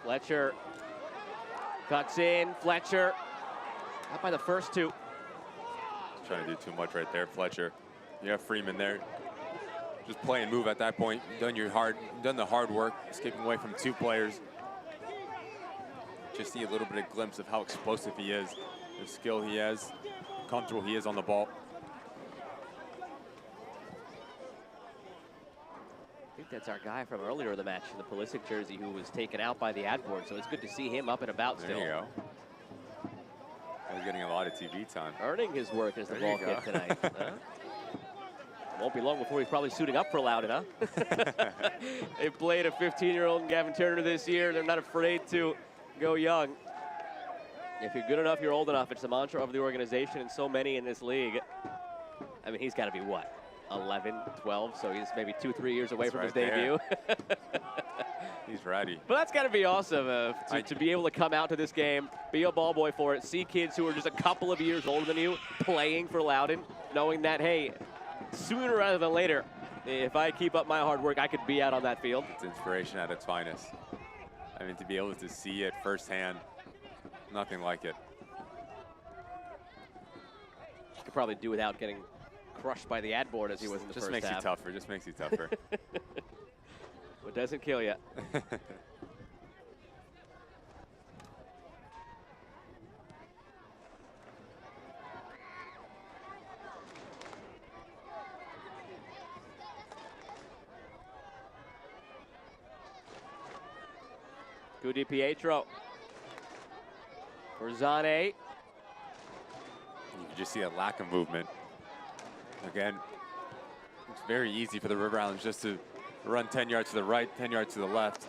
Fletcher cuts in. Fletcher up by the first two. Trying to do too much right there, Fletcher. You have Freeman there. Just play and move at that point. You've done the hard work, escaping away from two players. Just see a little bit of glimpse of how explosive he is, the skill he has, comfortable he is on the ball. I think that's our guy from earlier in the match in the Pulisic jersey who was taken out by the ad board, so it's good to see him up and about still. There you go. He's getting a lot of TV time. Earning his work as the ball kick tonight. It won't be long before he's probably suiting up for Loudoun, huh? They played a 15-year-old Gavin Turner this year. They're not afraid to go young. If you're good enough, you're old enough. It's the mantra of the organization and so many in this league. I mean, he's got to be what? 11, 12, so he's maybe 2-3 years away from his debut. He's ready. But that's got to be awesome to be able to come out to this game, be a ball boy for it, see kids who are just a couple of years older than you playing for Loudoun, knowing that, hey, sooner rather than later, if I keep up my hard work, I could be out on that field. It's inspiration at its finest. I mean, to be able to see it firsthand, nothing like it. Could probably do without getting crushed by the ad board as he was in the first half. Just makes you tougher. Just makes you tougher. What doesn't kill you. Good DiPietro. For Zane. You can just see a lack of movement. Again, it's very easy for the Riverhounds just to run 10 yards to the right, 10 yards to the left,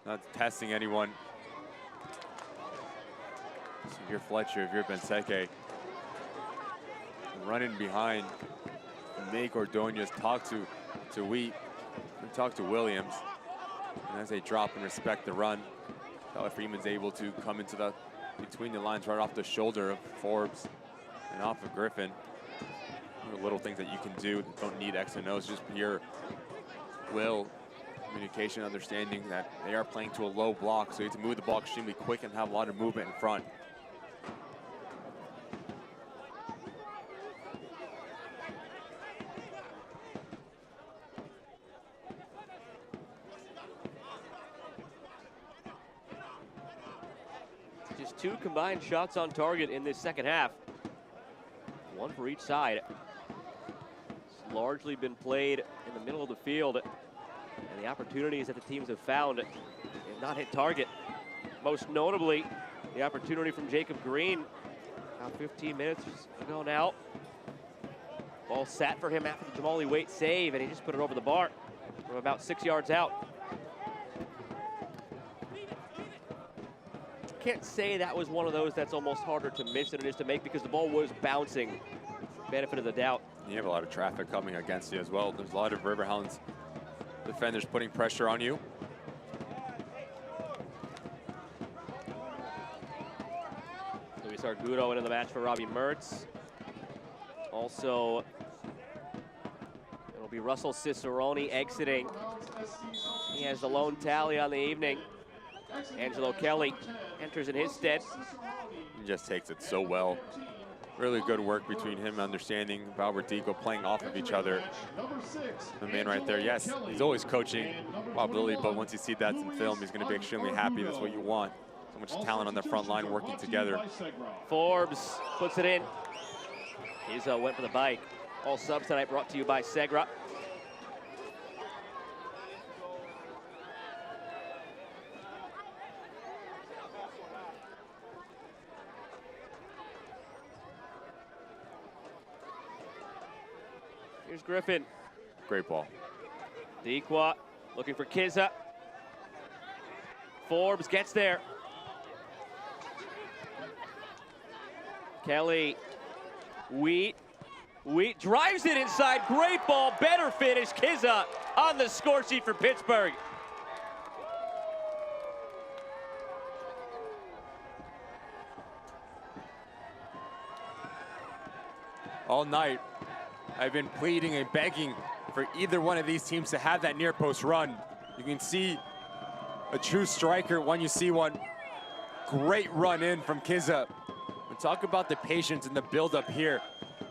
not testing anyone. So if you're Fletcher, if you're Benseke, run in behind, make Ordonez talk to Wheat, and talk to Williams. And as they drop and respect the run, Tyler Freeman's able to come into the between the lines right off the shoulder of Forbes and off of Griffin. Little things that you can do that don't need X and O's, just pure will, communication, understanding that they are playing to a low block, so you have to move the ball extremely quick and have a lot of movement in front. Just 2 combined shots on target in this second half. 1 for each side. It's largely been played in the middle of the field, and the opportunities that the teams have found have not hit target. Most notably, the opportunity from Jacob Green about 15 minutes ago now. Ball sat for him after the Jamali Waite save, and he just put it over the bar from about 6 yards out. Can't say that was one of those that's almost harder to miss than it is to make because the ball was bouncing. Benefit of the doubt. You have a lot of traffic coming against you as well. There's a lot of Riverhounds defenders putting pressure on you. Luis Argudo into the match for Robbie Mertz. Also, it'll be Russell Cicerone exiting. He has the lone tally on the evening. Angelo Kelly enters in his stead. He just takes it so well. Really good work between him, understanding Valvertigo, playing off of each other. The man right there, yes, he's always coaching Bob Lilly, but once you see that in film, he's going to be extremely happy. That's what you want. So much talent on the front line working together. Forbes puts it in. Kizza went for the bike. All subs tonight brought to you by Segra. Here's Griffin. Great ball. Dequa looking for Kizza. Forbes gets there. Kelly. Wheat drives it inside. Great ball. Better finish. Kizza on the score sheet for Pittsburgh. All night, I've been pleading and begging for either one of these teams to have that near post run. You can see a true striker when you see one. Great run in from Kizza. And talk about the patience and the build-up here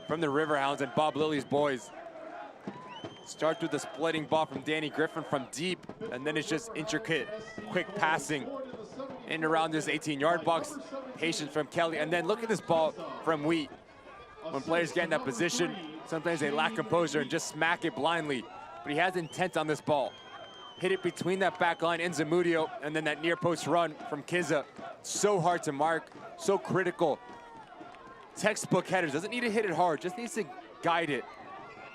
from the Riverhounds and Bob Lilly's boys. Starts with the splitting ball from Danny Griffin from deep, and then it's just intricate, quick passing in around this 18-yard box. Patience from Kelly, and then look at this ball from Wheat. When players get in that position, sometimes they lack composure and just smack it blindly, but he has intent on this ball. Hit it between that back line in Zamudio, and then that near post run from Kizza. So hard to mark, so critical. Textbook headers, doesn't need to hit it hard, just needs to guide it.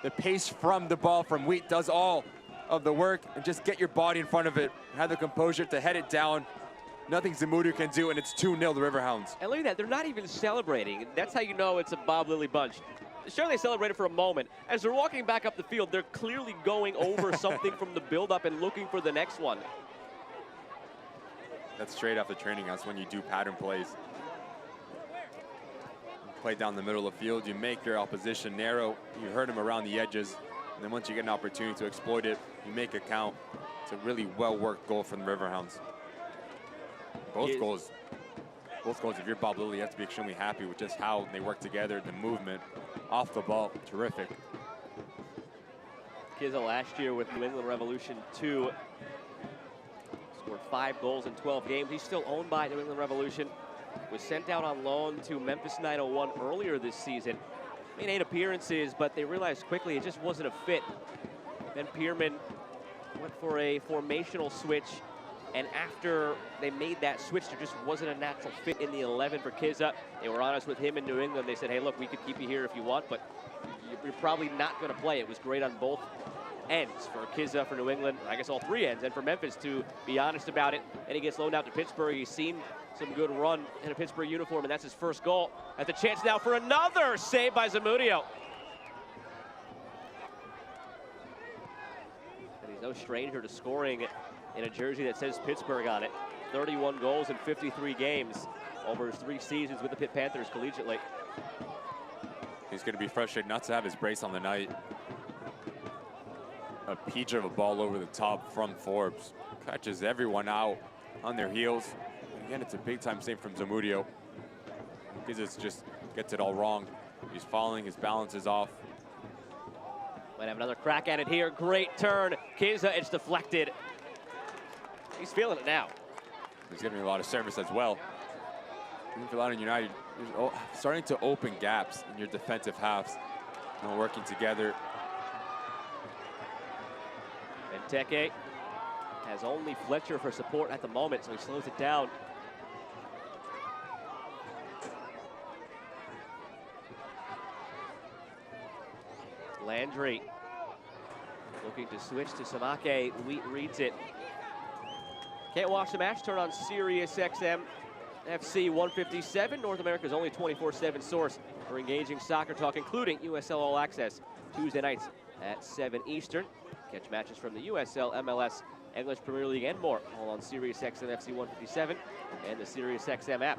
The pace from the ball from Wheat does all of the work, and just get your body in front of it. Have the composure to head it down. Nothing Zamudio can do, and it's 2-0 the Riverhounds. And look at that, they're not even celebrating. That's how you know it's a Bob Lilly bunch. Sure, they celebrated for a moment. As they're walking back up the field, they're clearly going over something from the build-up and looking for the next one. That's straight off the training house when you do pattern plays. You play down the middle of the field, you make your opposition narrow, you hurt them around the edges, and then once you get an opportunity to exploit it, you make it count. It's a really well-worked goal from the Riverhounds. Both goals, if you're Bob Lilly, you have to be extremely happy with just how they work together, the movement, off the ball, terrific. Kizza last year with New England Revolution 2 scored 5 goals in 12 games. He's still owned by New England Revolution. Was sent out on loan to Memphis 901 earlier this season. Made 8 appearances, but they realized quickly it just wasn't a fit. Ben Pierman went for a formational switch, and after they made that switch, there just wasn't a natural fit in the 11 for Kizza. They were honest with him in New England. They said, hey, look, we could keep you here if you want, but you're probably not going to play. It was great on both ends for Kizza, for New England, I guess all 3 ends, and for Memphis to be honest about it. And he gets loaned out to Pittsburgh. He's seen some good run in a Pittsburgh uniform, and that's his first goal. At the chance now for another save by Zamudio. And he's no stranger to scoring in a jersey that says Pittsburgh on it. 31 goals in 53 games over his 3 seasons with the Pitt Panthers collegiately. He's going to be frustrated not to have his brace on the night. A peach of a ball over the top from Forbes. Catches everyone out on their heels. Again, it's a big-time save from Zamudio. Kizza just gets it all wrong. He's falling, his balance is off. Might have another crack at it here. Great turn. Kizza, it's deflected. He's feeling it now. He's getting a lot of service as well. Even for Loudoun United, you're starting to open gaps in your defensive halves. Working together. Benteke has only Fletcher for support at the moment, so he slows it down. Landry looking to switch to Samake. Wheat reads it. Can't watch the match, turn on Sirius XM FC 157, North America's only 24/7 source for engaging soccer talk, including USL All Access, Tuesday nights at 7 Eastern. Catch matches from the USL, MLS, English Premier League, and more, all on Sirius XM FC 157 and the Sirius XM app.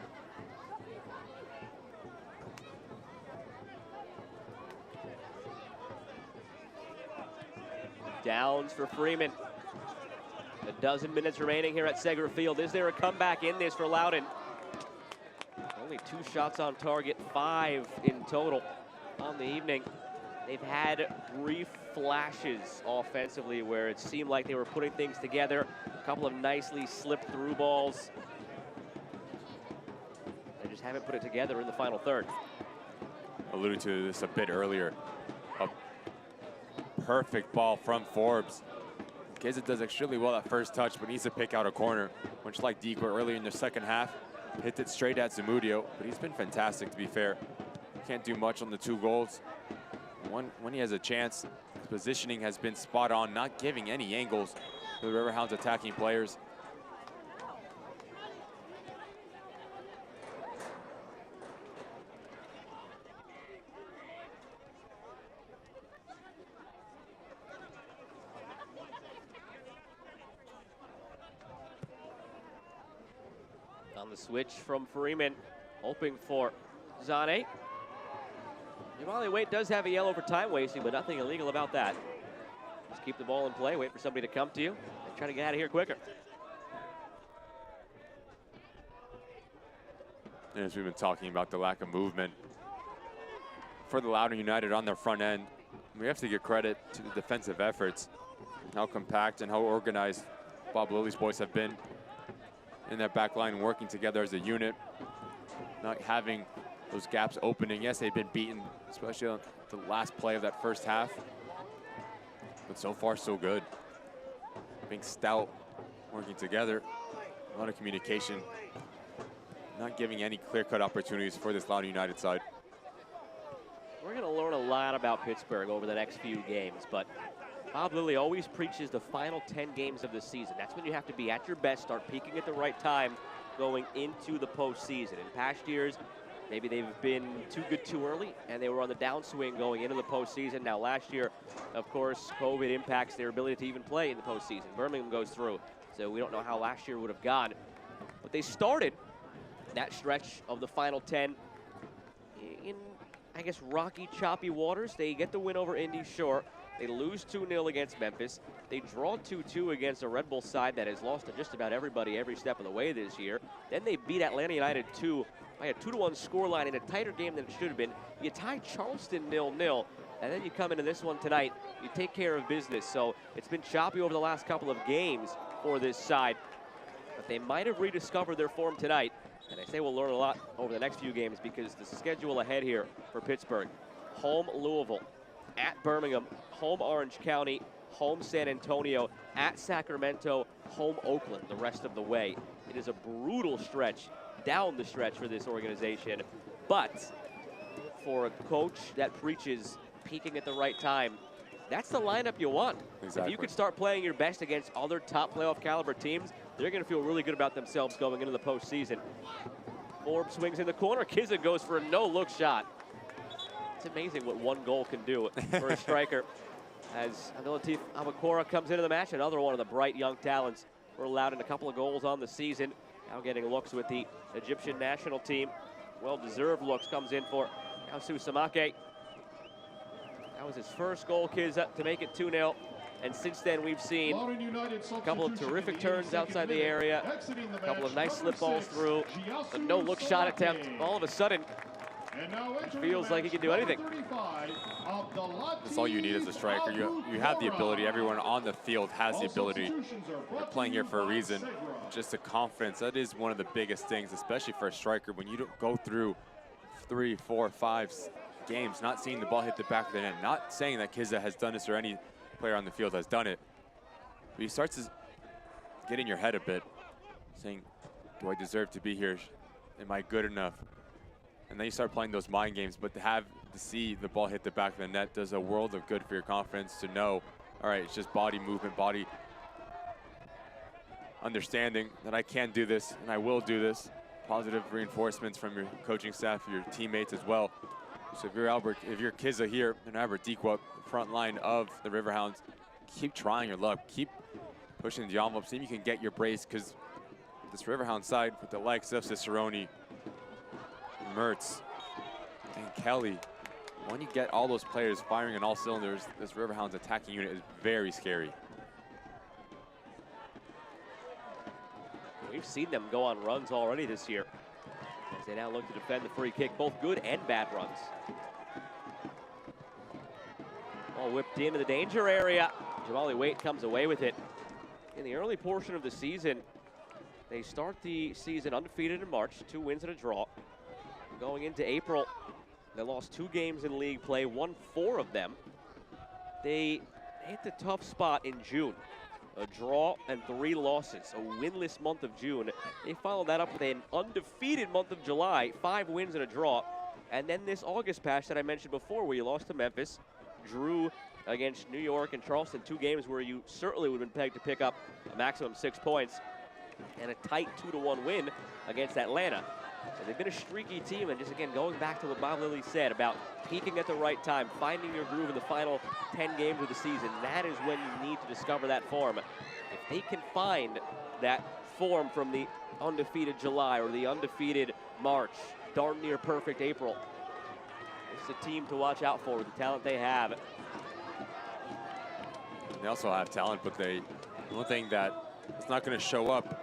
Downs for Freeman. A dozen minutes remaining here at Segra Field. Is there a comeback in this for Loudoun? Only 2 shots on target, 5 in total on the evening. They've had brief flashes offensively where it seemed like they were putting things together. A couple of nicely slipped through balls. They just haven't put it together in the final third. Alluded to this a bit earlier. A perfect ball from Forbes. Kizza does extremely well at first touch, but needs to pick out a corner. Much like Deco earlier in the second half, hit it straight at Zamudio, but he's been fantastic, to be fair. Can't do much on the 2 goals. When he has a chance, his positioning has been spot on, not giving any angles to the Riverhounds attacking players. On the switch from Freeman, hoping for Zane. Jamali Waite does have a yellow for time wasting, but nothing illegal about that. Just keep the ball in play, wait for somebody to come to you, and try to get out of here quicker. And as we've been talking about the lack of movement for the Loudoun United on their front end, we have to give credit to the defensive efforts, how compact and how organized Bob Lilly's boys have been in that back line, working together as a unit, not having those gaps opening. Yes, they've been beaten, especially on the last play of that first half, but so far so good. Being stout, working together, a lot of communication, not giving any clear-cut opportunities for this Loudoun United side. We're going to learn a lot about Pittsburgh over the next few games, but Bob Lilly always preaches the final 10 games of the season. That's when you have to be at your best, start peaking at the right time going into the postseason. In past years, maybe they've been too good too early, and they were on the downswing going into the postseason. Now, last year, of course, COVID impacts their ability to even play in the postseason. Birmingham goes through, so we don't know how last year would have gone. But they started that stretch of the final 10 in, I guess, rocky, choppy waters. They get the win over Indy Shore. They lose 2-0 against Memphis. They draw 2-2 against a Red Bull side that has lost to just about everybody every step of the way this year. Then they beat Atlanta United 2 by a 2-1 scoreline in a tighter game than it should have been. You tie Charleston 0-0, and then you come into this one tonight. You take care of business. So it's been choppy over the last couple of games for this side, but they might have rediscovered their form tonight. And I say we'll learn a lot over the next few games because the schedule ahead here for Pittsburgh: home Louisville, at Birmingham, home Orange County, home San Antonio, at Sacramento, home Oakland the rest of the way. It is a brutal stretch down the stretch for this organization, but for a coach that preaches peaking at the right time, that's the lineup you want. Exactly. If you could start playing your best against other top playoff caliber teams, they're going to feel really good about themselves going into the postseason. Forbes swings in the corner. Kizza goes for a no-look shot. It's amazing what one goal can do for a striker. As Adelatif Amakora comes into the match, another one of the bright young talents. We're allowed in a couple of goals on the season. Now getting looks with the Egyptian national team. Well-deserved looks comes in for Yasu Samake. That was his first goal, Kizza, to make it 2-0. And since then, we've seen a couple of terrific turns outside the area, a couple of nice slip balls through, a no-look shot attempt. All of a sudden, it feels like he can do anything. That's all you need as a striker. You have the ability. Everyone on the field has the ability. You're playing here for a reason. Just the confidence. That is one of the biggest things, especially for a striker. When you don't go through 3, 4, 5 games not seeing the ball hit the back of the net. Not saying that Kizza has done this or any player on the field has done it. But he starts to get in your head a bit, saying, do I deserve to be here? Am I good enough? And then you start playing those mind games, but to see the ball hit the back of the net does a world of good for your confidence to know, all right, it's just body movement, body understanding that I can do this and I will do this. Positive reinforcements from your coaching staff, your teammates as well. So if you're Kizza here and Albert Dequip, front line of the Riverhounds, keep trying your luck, keep pushing the envelope, see if you can get your brace, because this Riverhound side with the likes of Cicerone, Mertz, and Kelly, when you get all those players firing on all cylinders, this Riverhounds attacking unit is very scary. We've seen them go on runs already this year. as they now look to defend the free kick, both good and bad runs. Ball whipped into the danger area. Jamali Waite comes away with it. In the early portion of the season, they start the season undefeated in March, 2 wins and a draw. Going into April, they lost 2 games in league play, won 4 of them. They hit the tough spot in June. A draw and 3 losses, a winless month of June. They followed that up with an undefeated month of July, 5 wins and a draw. And then this August patch that I mentioned before, where you lost to Memphis, drew against New York and Charleston, 2 games where you certainly would have been pegged to pick up a maximum 6 points, and a tight 2-1 win against Atlanta. So they've been a streaky team, and just again, going back to what Bob Lilly said about peaking at the right time, finding your groove in the final 10 games of the season, that is when you need to discover that form. If they can find that form from the undefeated July or the undefeated March, darn near perfect April, it's a team to watch out for with the talent they have. They also have talent, but one thing that is not going to show up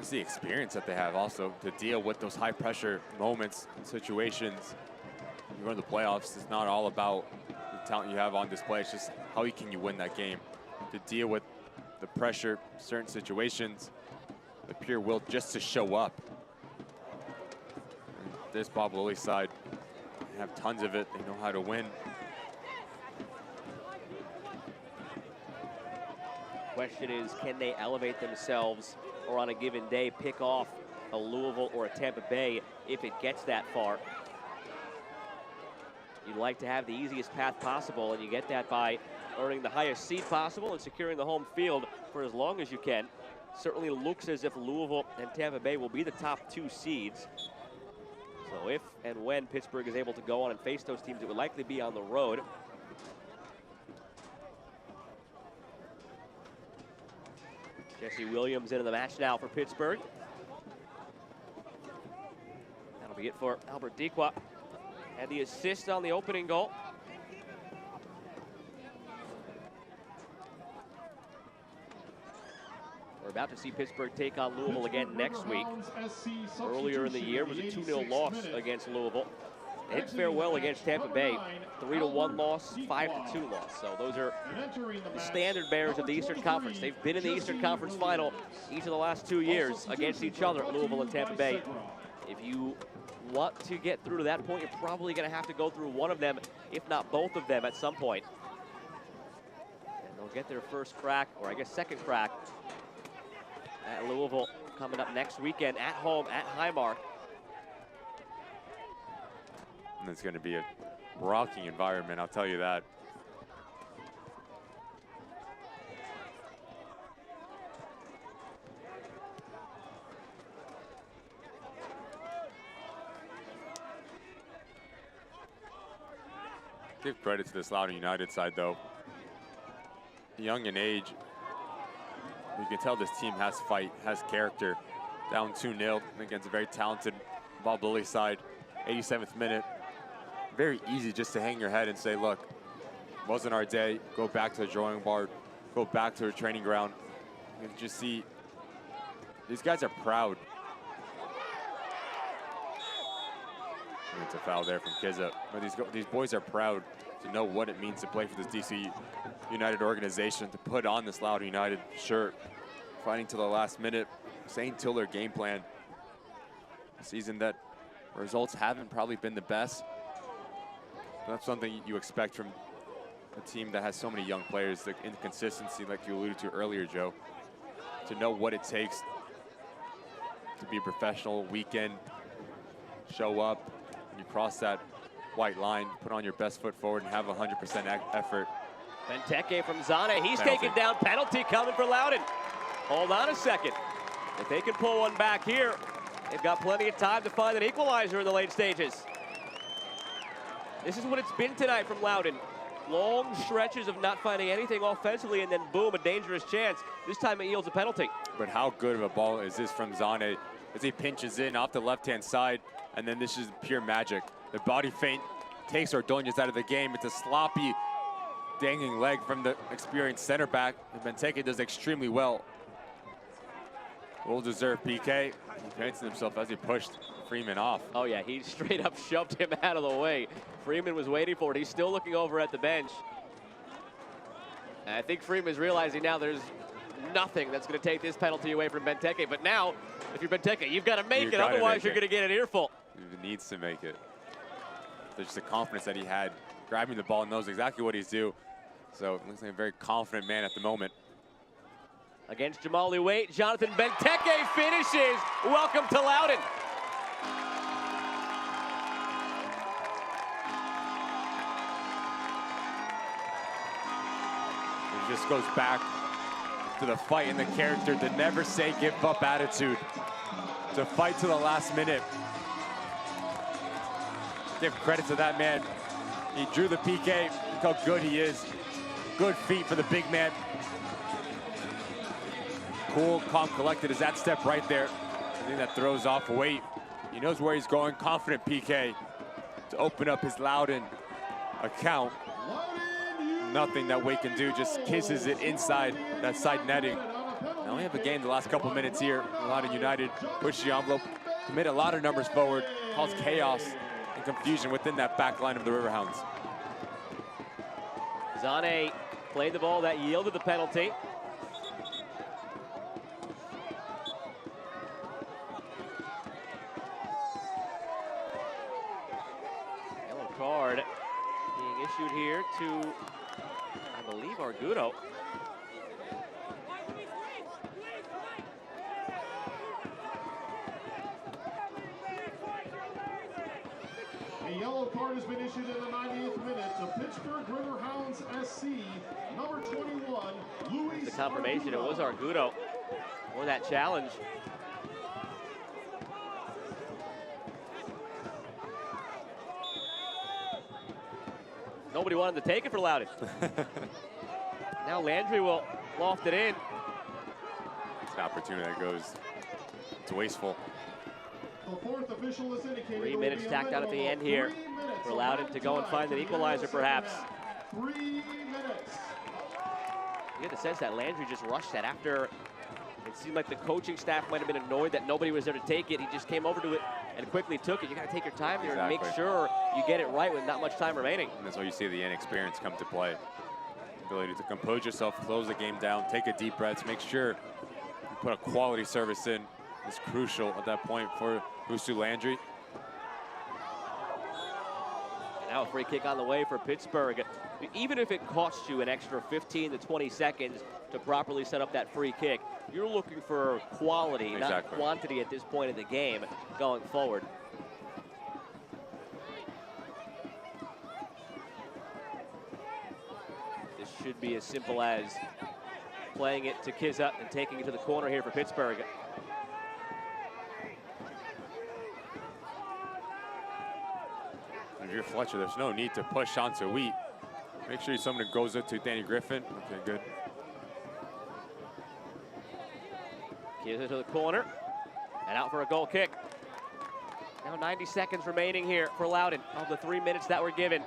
is the experience that they have also to deal with those high pressure moments, situations. You run the playoffs, it's not all about the talent you have on display, it's just how can you win that game. To deal with the pressure, certain situations, the pure will just to show up. And this Bob Lilly side, they have tons of it, they know how to win. Question is, can they elevate themselves or on a given day pick off a Louisville or a Tampa Bay if it gets that far? You'd like to have the easiest path possible, and you get that by earning the highest seed possible and securing the home field for as long as you can. Certainly looks as if Louisville and Tampa Bay will be the top 2 seeds. So if and when Pittsburgh is able to go on and face those teams, it would likely be on the road. Jesse Williams into the match now for Pittsburgh. That'll be it for Albert Dequa. And the assist on the opening goal. We're about to see Pittsburgh take on Louisville again next week. Earlier in the year was a 2-0 loss against Louisville. They didn't fare well against Tampa Bay. 3-1 loss, 5-2 loss. So those are the standard bearers of the Eastern Conference. They've been in the Eastern Conference final each of the last 2 years against each other, Louisville and Tampa Bay. If you want to get through to that point, you're probably going to have to go through one of them, if not both of them, at some point. And they'll get their first crack, or I guess second crack, at Louisville coming up next weekend at home at Highmark. And it's going to be a rocking environment, I'll tell you that. Give credit to this Loudoun United side, though. Young in age, you can tell this team has fight, has character. Down 2-0 against a very talented Bob Lilly side. 87th minute. Very easy just to hang your head and say, look, wasn't our day. Go back to the drawing board. Go back to the training ground. You can just see these guys are proud. And it's a foul there from Kizza. But these boys are proud to know what it means to play for this DC United organization, to put on this Loudoun United shirt, fighting to the last minute, staying till their game plan. A season that results haven't probably been the best. That's something you expect from a team that has so many young players. The inconsistency, like you alluded to earlier, Joe, to know what it takes to be a professional weekend, show up, and you cross that white line, put on your best foot forward, and have 100% effort. Benteke from Zane, he's Penalty. taken down. Penalty coming for Loudoun. Hold on a second. If they can pull one back here, they've got plenty of time to find an equalizer in the late stages. This is what it's been tonight from Loudoun. Long stretches of not finding anything offensively, and then boom, a dangerous chance. This time it yields a penalty. But how good of a ball is this from Zane as he pinches in off the left-hand side, and then this is pure magic. The body feint takes Ordonez out of the game. It's a sloppy, dangling leg from the experienced center back. And Benteke does extremely well. Well-deserved PK. He fancied himself as he pushed Freeman off. Oh yeah, he straight up shoved him out of the way. Freeman was waiting for it. He's still looking over at the bench. And I think Freeman's realizing now there's nothing that's going to take this penalty away from Benteke. But now, if you're Benteke, you've got to make it. Otherwise, you're going to get an earful. He needs to make it. There's just the confidence that he had. Grabbing the ball, knows exactly what he's due. So it looks like a very confident man at the moment. Against Jamali Waite, Jonathan Benteke finishes. Welcome to Loudoun. He just goes back to the fight and the character, the never say give up attitude, to fight to the last minute. Give credit to that man. He drew the PK. Look how good he is. Good feet for the big man. Cool, calm, collected is that step right there. I think that throws off Waite. He knows where he's going. Confident PK to open up his Loudoun account. Nothing that Waite can do, just kisses it inside that side netting. Now we have a game the last couple minutes here. Loudoun United push the envelope, commit a lot of numbers forward, cause chaos and confusion within that back line of the Riverhounds. Zane played the ball that yielded the penalty. Yellow card being issued here to, I believe, Argudo. A yellow card has been issued in the 90th minute to Pittsburgh Riverhounds SC, number 21, Luis. The confirmation, Argudo. it was Argudo for that challenge. Nobody wanted to take it for Loudoun. Now Landry will loft it in. It's an opportunity that goes, it's wasteful. The fourth official has indicated 3 minutes tacked on at the end here for Loudoun to go and find an equalizer, perhaps. 3 minutes. You get the sense that Landry just rushed that after it seemed like the coaching staff might have been annoyed that nobody was there to take it. He just came over to it and quickly took it. You got to take your time here and make sure you get it right with not much time remaining. And that's why you see the inexperience come to play. Ability to compose yourself, close the game down, take a deep breath, make sure you put a quality service in. It's crucial at that point for Husu Landry. And now a free kick on the way for Pittsburgh. Even if it costs you an extra 15 to 20 seconds to properly set up that free kick, you're looking for quality, not quantity at this point in the game going forward. This should be as simple as playing it to Kizza and taking it to the corner here for Pittsburgh. If you're Fletcher, there's no need to push onto Wheat. Make sure someone goes up to Danny Griffin. Okay, good. Kizza to the corner and out for a goal kick. Now 90 seconds remaining here for Loudoun of the 3 minutes that were given.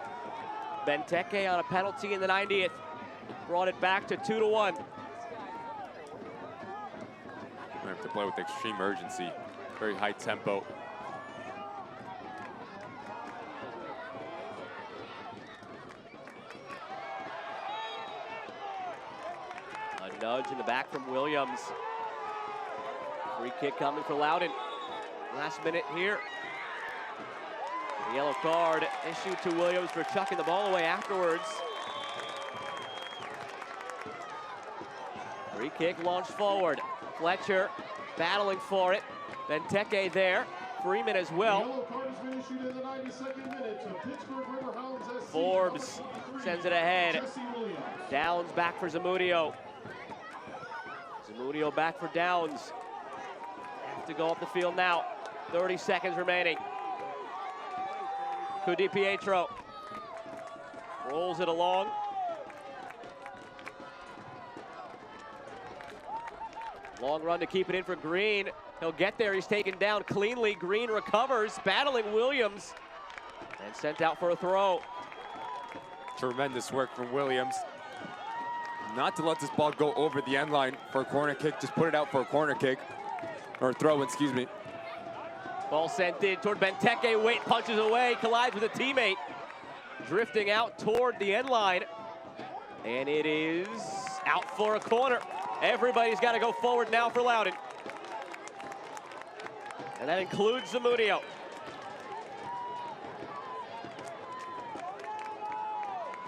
Benteke on a penalty in the 90th. Brought it back to 2-1. We have to play with extreme urgency. Very high tempo. A nudge in the back from Williams. Free kick coming for Loudoun. Last minute here. The yellow card issued to Williams for chucking the ball away afterwards. Free kick launched forward. Fletcher battling for it. Benteke there. Freeman as well. The yellow card has been issued in the 92nd minute to Pittsburgh Riverhounds SC. Forbes sends it ahead. Downs back for Zamudio. Zamudio back for Downs. Have to go up the field now. 30 seconds remaining. Di Pietro rolls it along. Long run to keep it in for Green. He'll get there. He's taken down cleanly. Green recovers, battling Williams, and sent out for a throw. Tremendous work from Williams. Not to let this ball go over the end line for a corner kick. Just put it out for a corner kick. or throw-in, excuse me. Ball sent in toward Benteke. Wait, punches away, collides with a teammate. Drifting out toward the end line. And it is out for a corner. Everybody's got to go forward now for Loudoun. And that includes Zamudio.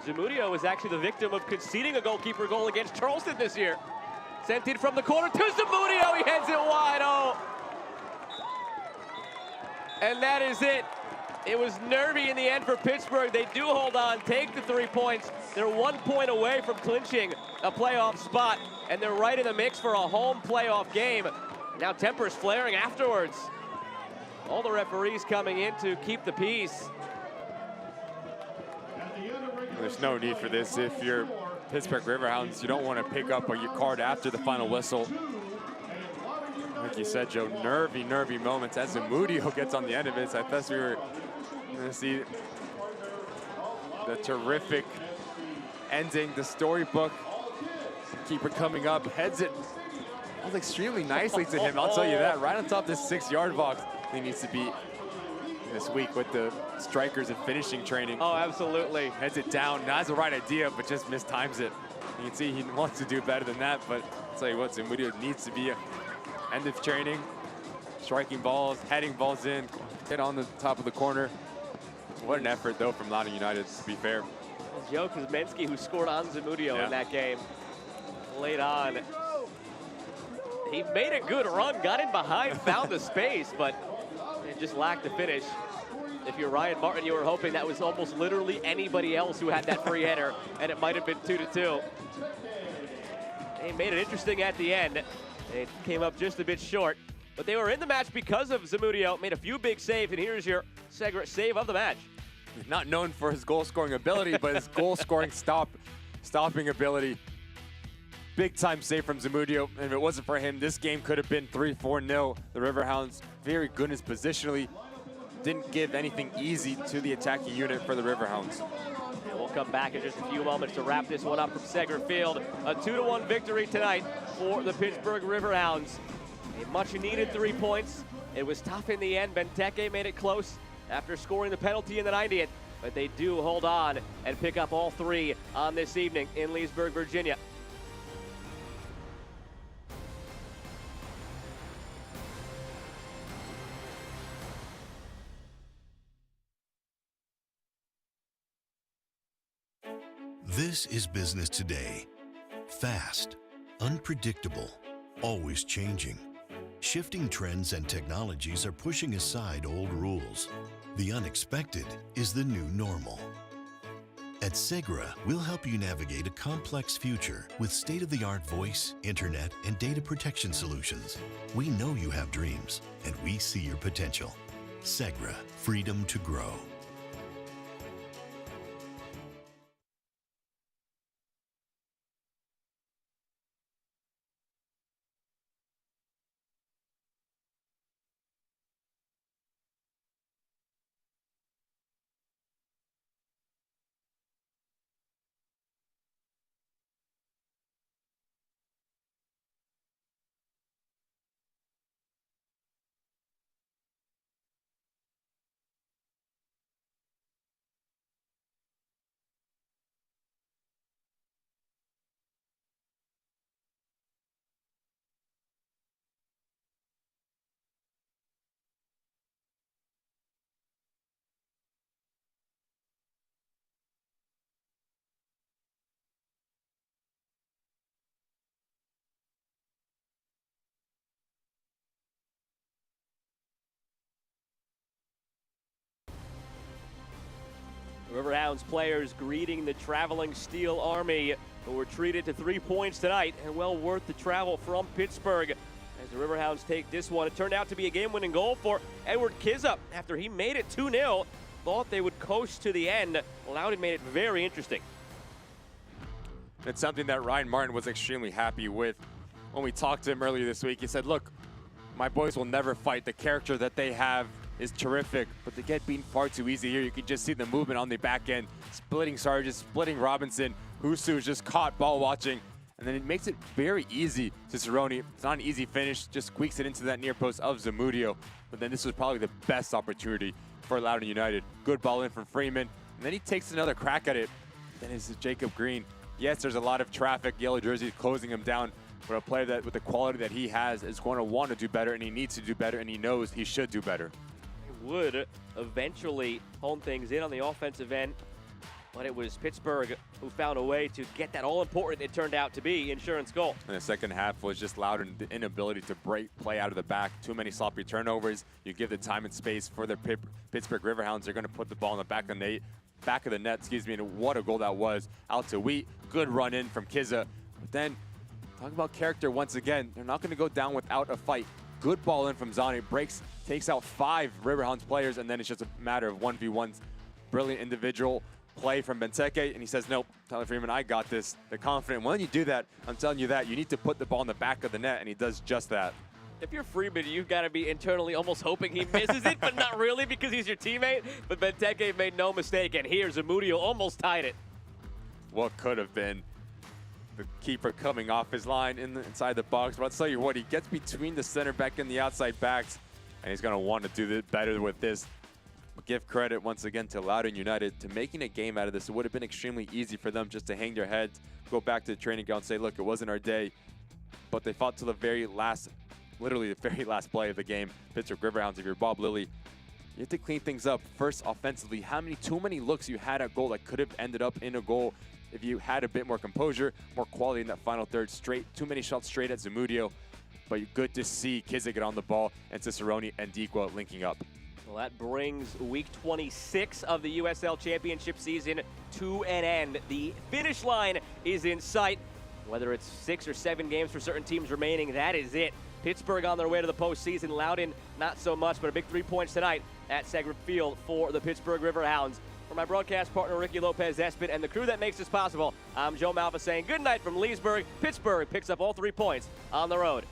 Zamudio was actually the victim of conceding a goalkeeper goal against Charleston this year. Sent in from the corner to Zamudio. He heads it wide. Oh. And that is it. It was nervy in the end for Pittsburgh. They do hold on, take the 3 points. They're 1 point away from clinching a playoff spot, and they're right in the mix for a home playoff game. Now tempers flaring afterwards. All the referees coming in to keep the peace. There's no need for this. If you're Pittsburgh Riverhounds, you don't want to pick up your card after the final whistle. Like you said, Joe, nervy moments as Zamudio gets on the end of it. So I thought we were going to see the terrific ending, the storybook. Keeper coming up, heads it extremely nicely to him, I'll tell you that. Right on top of this 6-yard box. He needs to be this week with the strikers and finishing training. Oh, absolutely. Heads it down. Now, that's the right idea, but just mistimes it. You can see he wants to do better than that, but I'll tell you what, Zamudio needs to be end of training, striking balls, heading balls in, hit on the top of the corner. What an effort, though, from Loudoun United, to be fair. Joe Kuzminski, who scored on Zamudio in that game, late on. He made a good run, got in behind, found the space, but it just lacked the finish. If you're Ryan Martin, you were hoping that was almost literally anybody else who had that free header, and it might have been 2-2. They made it interesting at the end. It came up just a bit short, but they were in the match because of Zamudio. Made a few big saves, and here's your save of the match. He's not known for his goal-scoring ability, but his goal-scoring stopping ability. Big-time save from Zamudio, and if it wasn't for him, this game could have been 3-4-0. The Riverhounds, very good in positionally, didn't give anything easy to the attacking unit for the Riverhounds. And we'll come back in just a few moments to wrap this one up from Seger Field. A 2-1 victory tonight for the Pittsburgh Riverhounds. A much-needed 3 points. It was tough in the end. Benteke made it close after scoring the penalty in the 90th, but they do hold on and pick up all 3 on this evening in Leesburg, Virginia. This is business today. Fast, unpredictable, always changing. Shifting trends and technologies are pushing aside old rules. The unexpected is the new normal. At Segra, we'll help you navigate a complex future with state-of-the-art voice, internet, and data protection solutions. We know you have dreams, and we see your potential. Segra, freedom to grow. Riverhounds players greeting the traveling Steel Army, who were treated to 3 points tonight and well worth the travel from Pittsburgh. As the Riverhounds take this one, it turned out to be a game-winning goal for Edward Kizza after he made it 2-0. Thought they would coast to the end. Loudoun made it very interesting. It's something that Ryan Martin was extremely happy with. When we talked to him earlier this week, he said, look, my boys will never fight. The character that they have is terrific, but they get beaten far too easy here. You can just see the movement on the back end, splitting Sargis, splitting Robinson. Husu is just caught ball watching, and then it makes it very easy. Cicerone, it's not an easy finish, just squeaks it into that near post of Zamudio. But then this was probably the best opportunity for Loudoun United. Good ball in from Freeman, and then he takes another crack at it. Then it's Jacob Green. Yes, there's a lot of traffic, yellow jersey closing him down, but a player that with the quality that he has is going to want to do better, and he needs to do better, and he knows he should do better. He would eventually hone things in on the offensive end, but it was Pittsburgh who found a way to get that all-important, it turned out to be, insurance goal. And the second half was just Loudoun, the inability to break play out of the back. Too many sloppy turnovers. You give the time and space for the Pittsburgh Riverhounds. They're going to put the ball in the back of the net, and what a goal that was. Out to Wheat. Good run in from Kizza. But then, talk about character once again. They're not going to go down without a fight. Good ball in from Zani. Breaks, takes out 5 Riverhounds players, and then it's just a matter of 1v1s. Brilliant individual play from Benteke, and he says, nope, Tyler Freeman, I got this. They're confident. When you do that, I'm telling you that, you need to put the ball in the back of the net, and he does just that. If you're Freeman, you've got to be internally almost hoping he misses it, but not really because he's your teammate. But Benteke made no mistake, and here Zamudio almost tied it. What could have been the keeper coming off his line inside the box. But I'll tell you what, he gets between the center back and the outside backs, and he's going to want to do it better with this. Give credit once again to Loudoun United to making a game out of this. It would have been extremely easy for them just to hang their heads, go back to the training ground and say, look, it wasn't our day. But they fought to the very last, literally the very last play of the game. Pittsburgh Riverhounds, if you're Bob Lilly, you have to clean things up. First, offensively, too many looks you had at goal that could have ended up in a goal if you had a bit more composure, more quality in that final third. Too many shots straight at Zamudio. But good to see Kizza get on the ball and Cicerone and Dequa linking up. Well, that brings week 26 of the USL Championship season to an end. The finish line is in sight. Whether it's 6 or 7 games for certain teams remaining, that is it. Pittsburgh on their way to the postseason. Loudoun, not so much, but a big 3 points tonight at Segra Field for the Pittsburgh Riverhounds. For my broadcast partner, Ricky Lopez-Espin, and the crew that makes this possible, I'm Joe Malva saying good night from Leesburg. Pittsburgh picks up all 3 points on the road.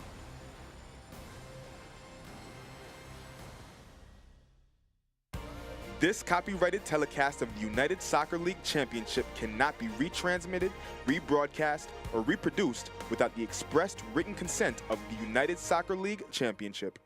This copyrighted telecast of the United Soccer League Championship cannot be retransmitted, rebroadcast, or reproduced without the expressed written consent of the United Soccer League Championship.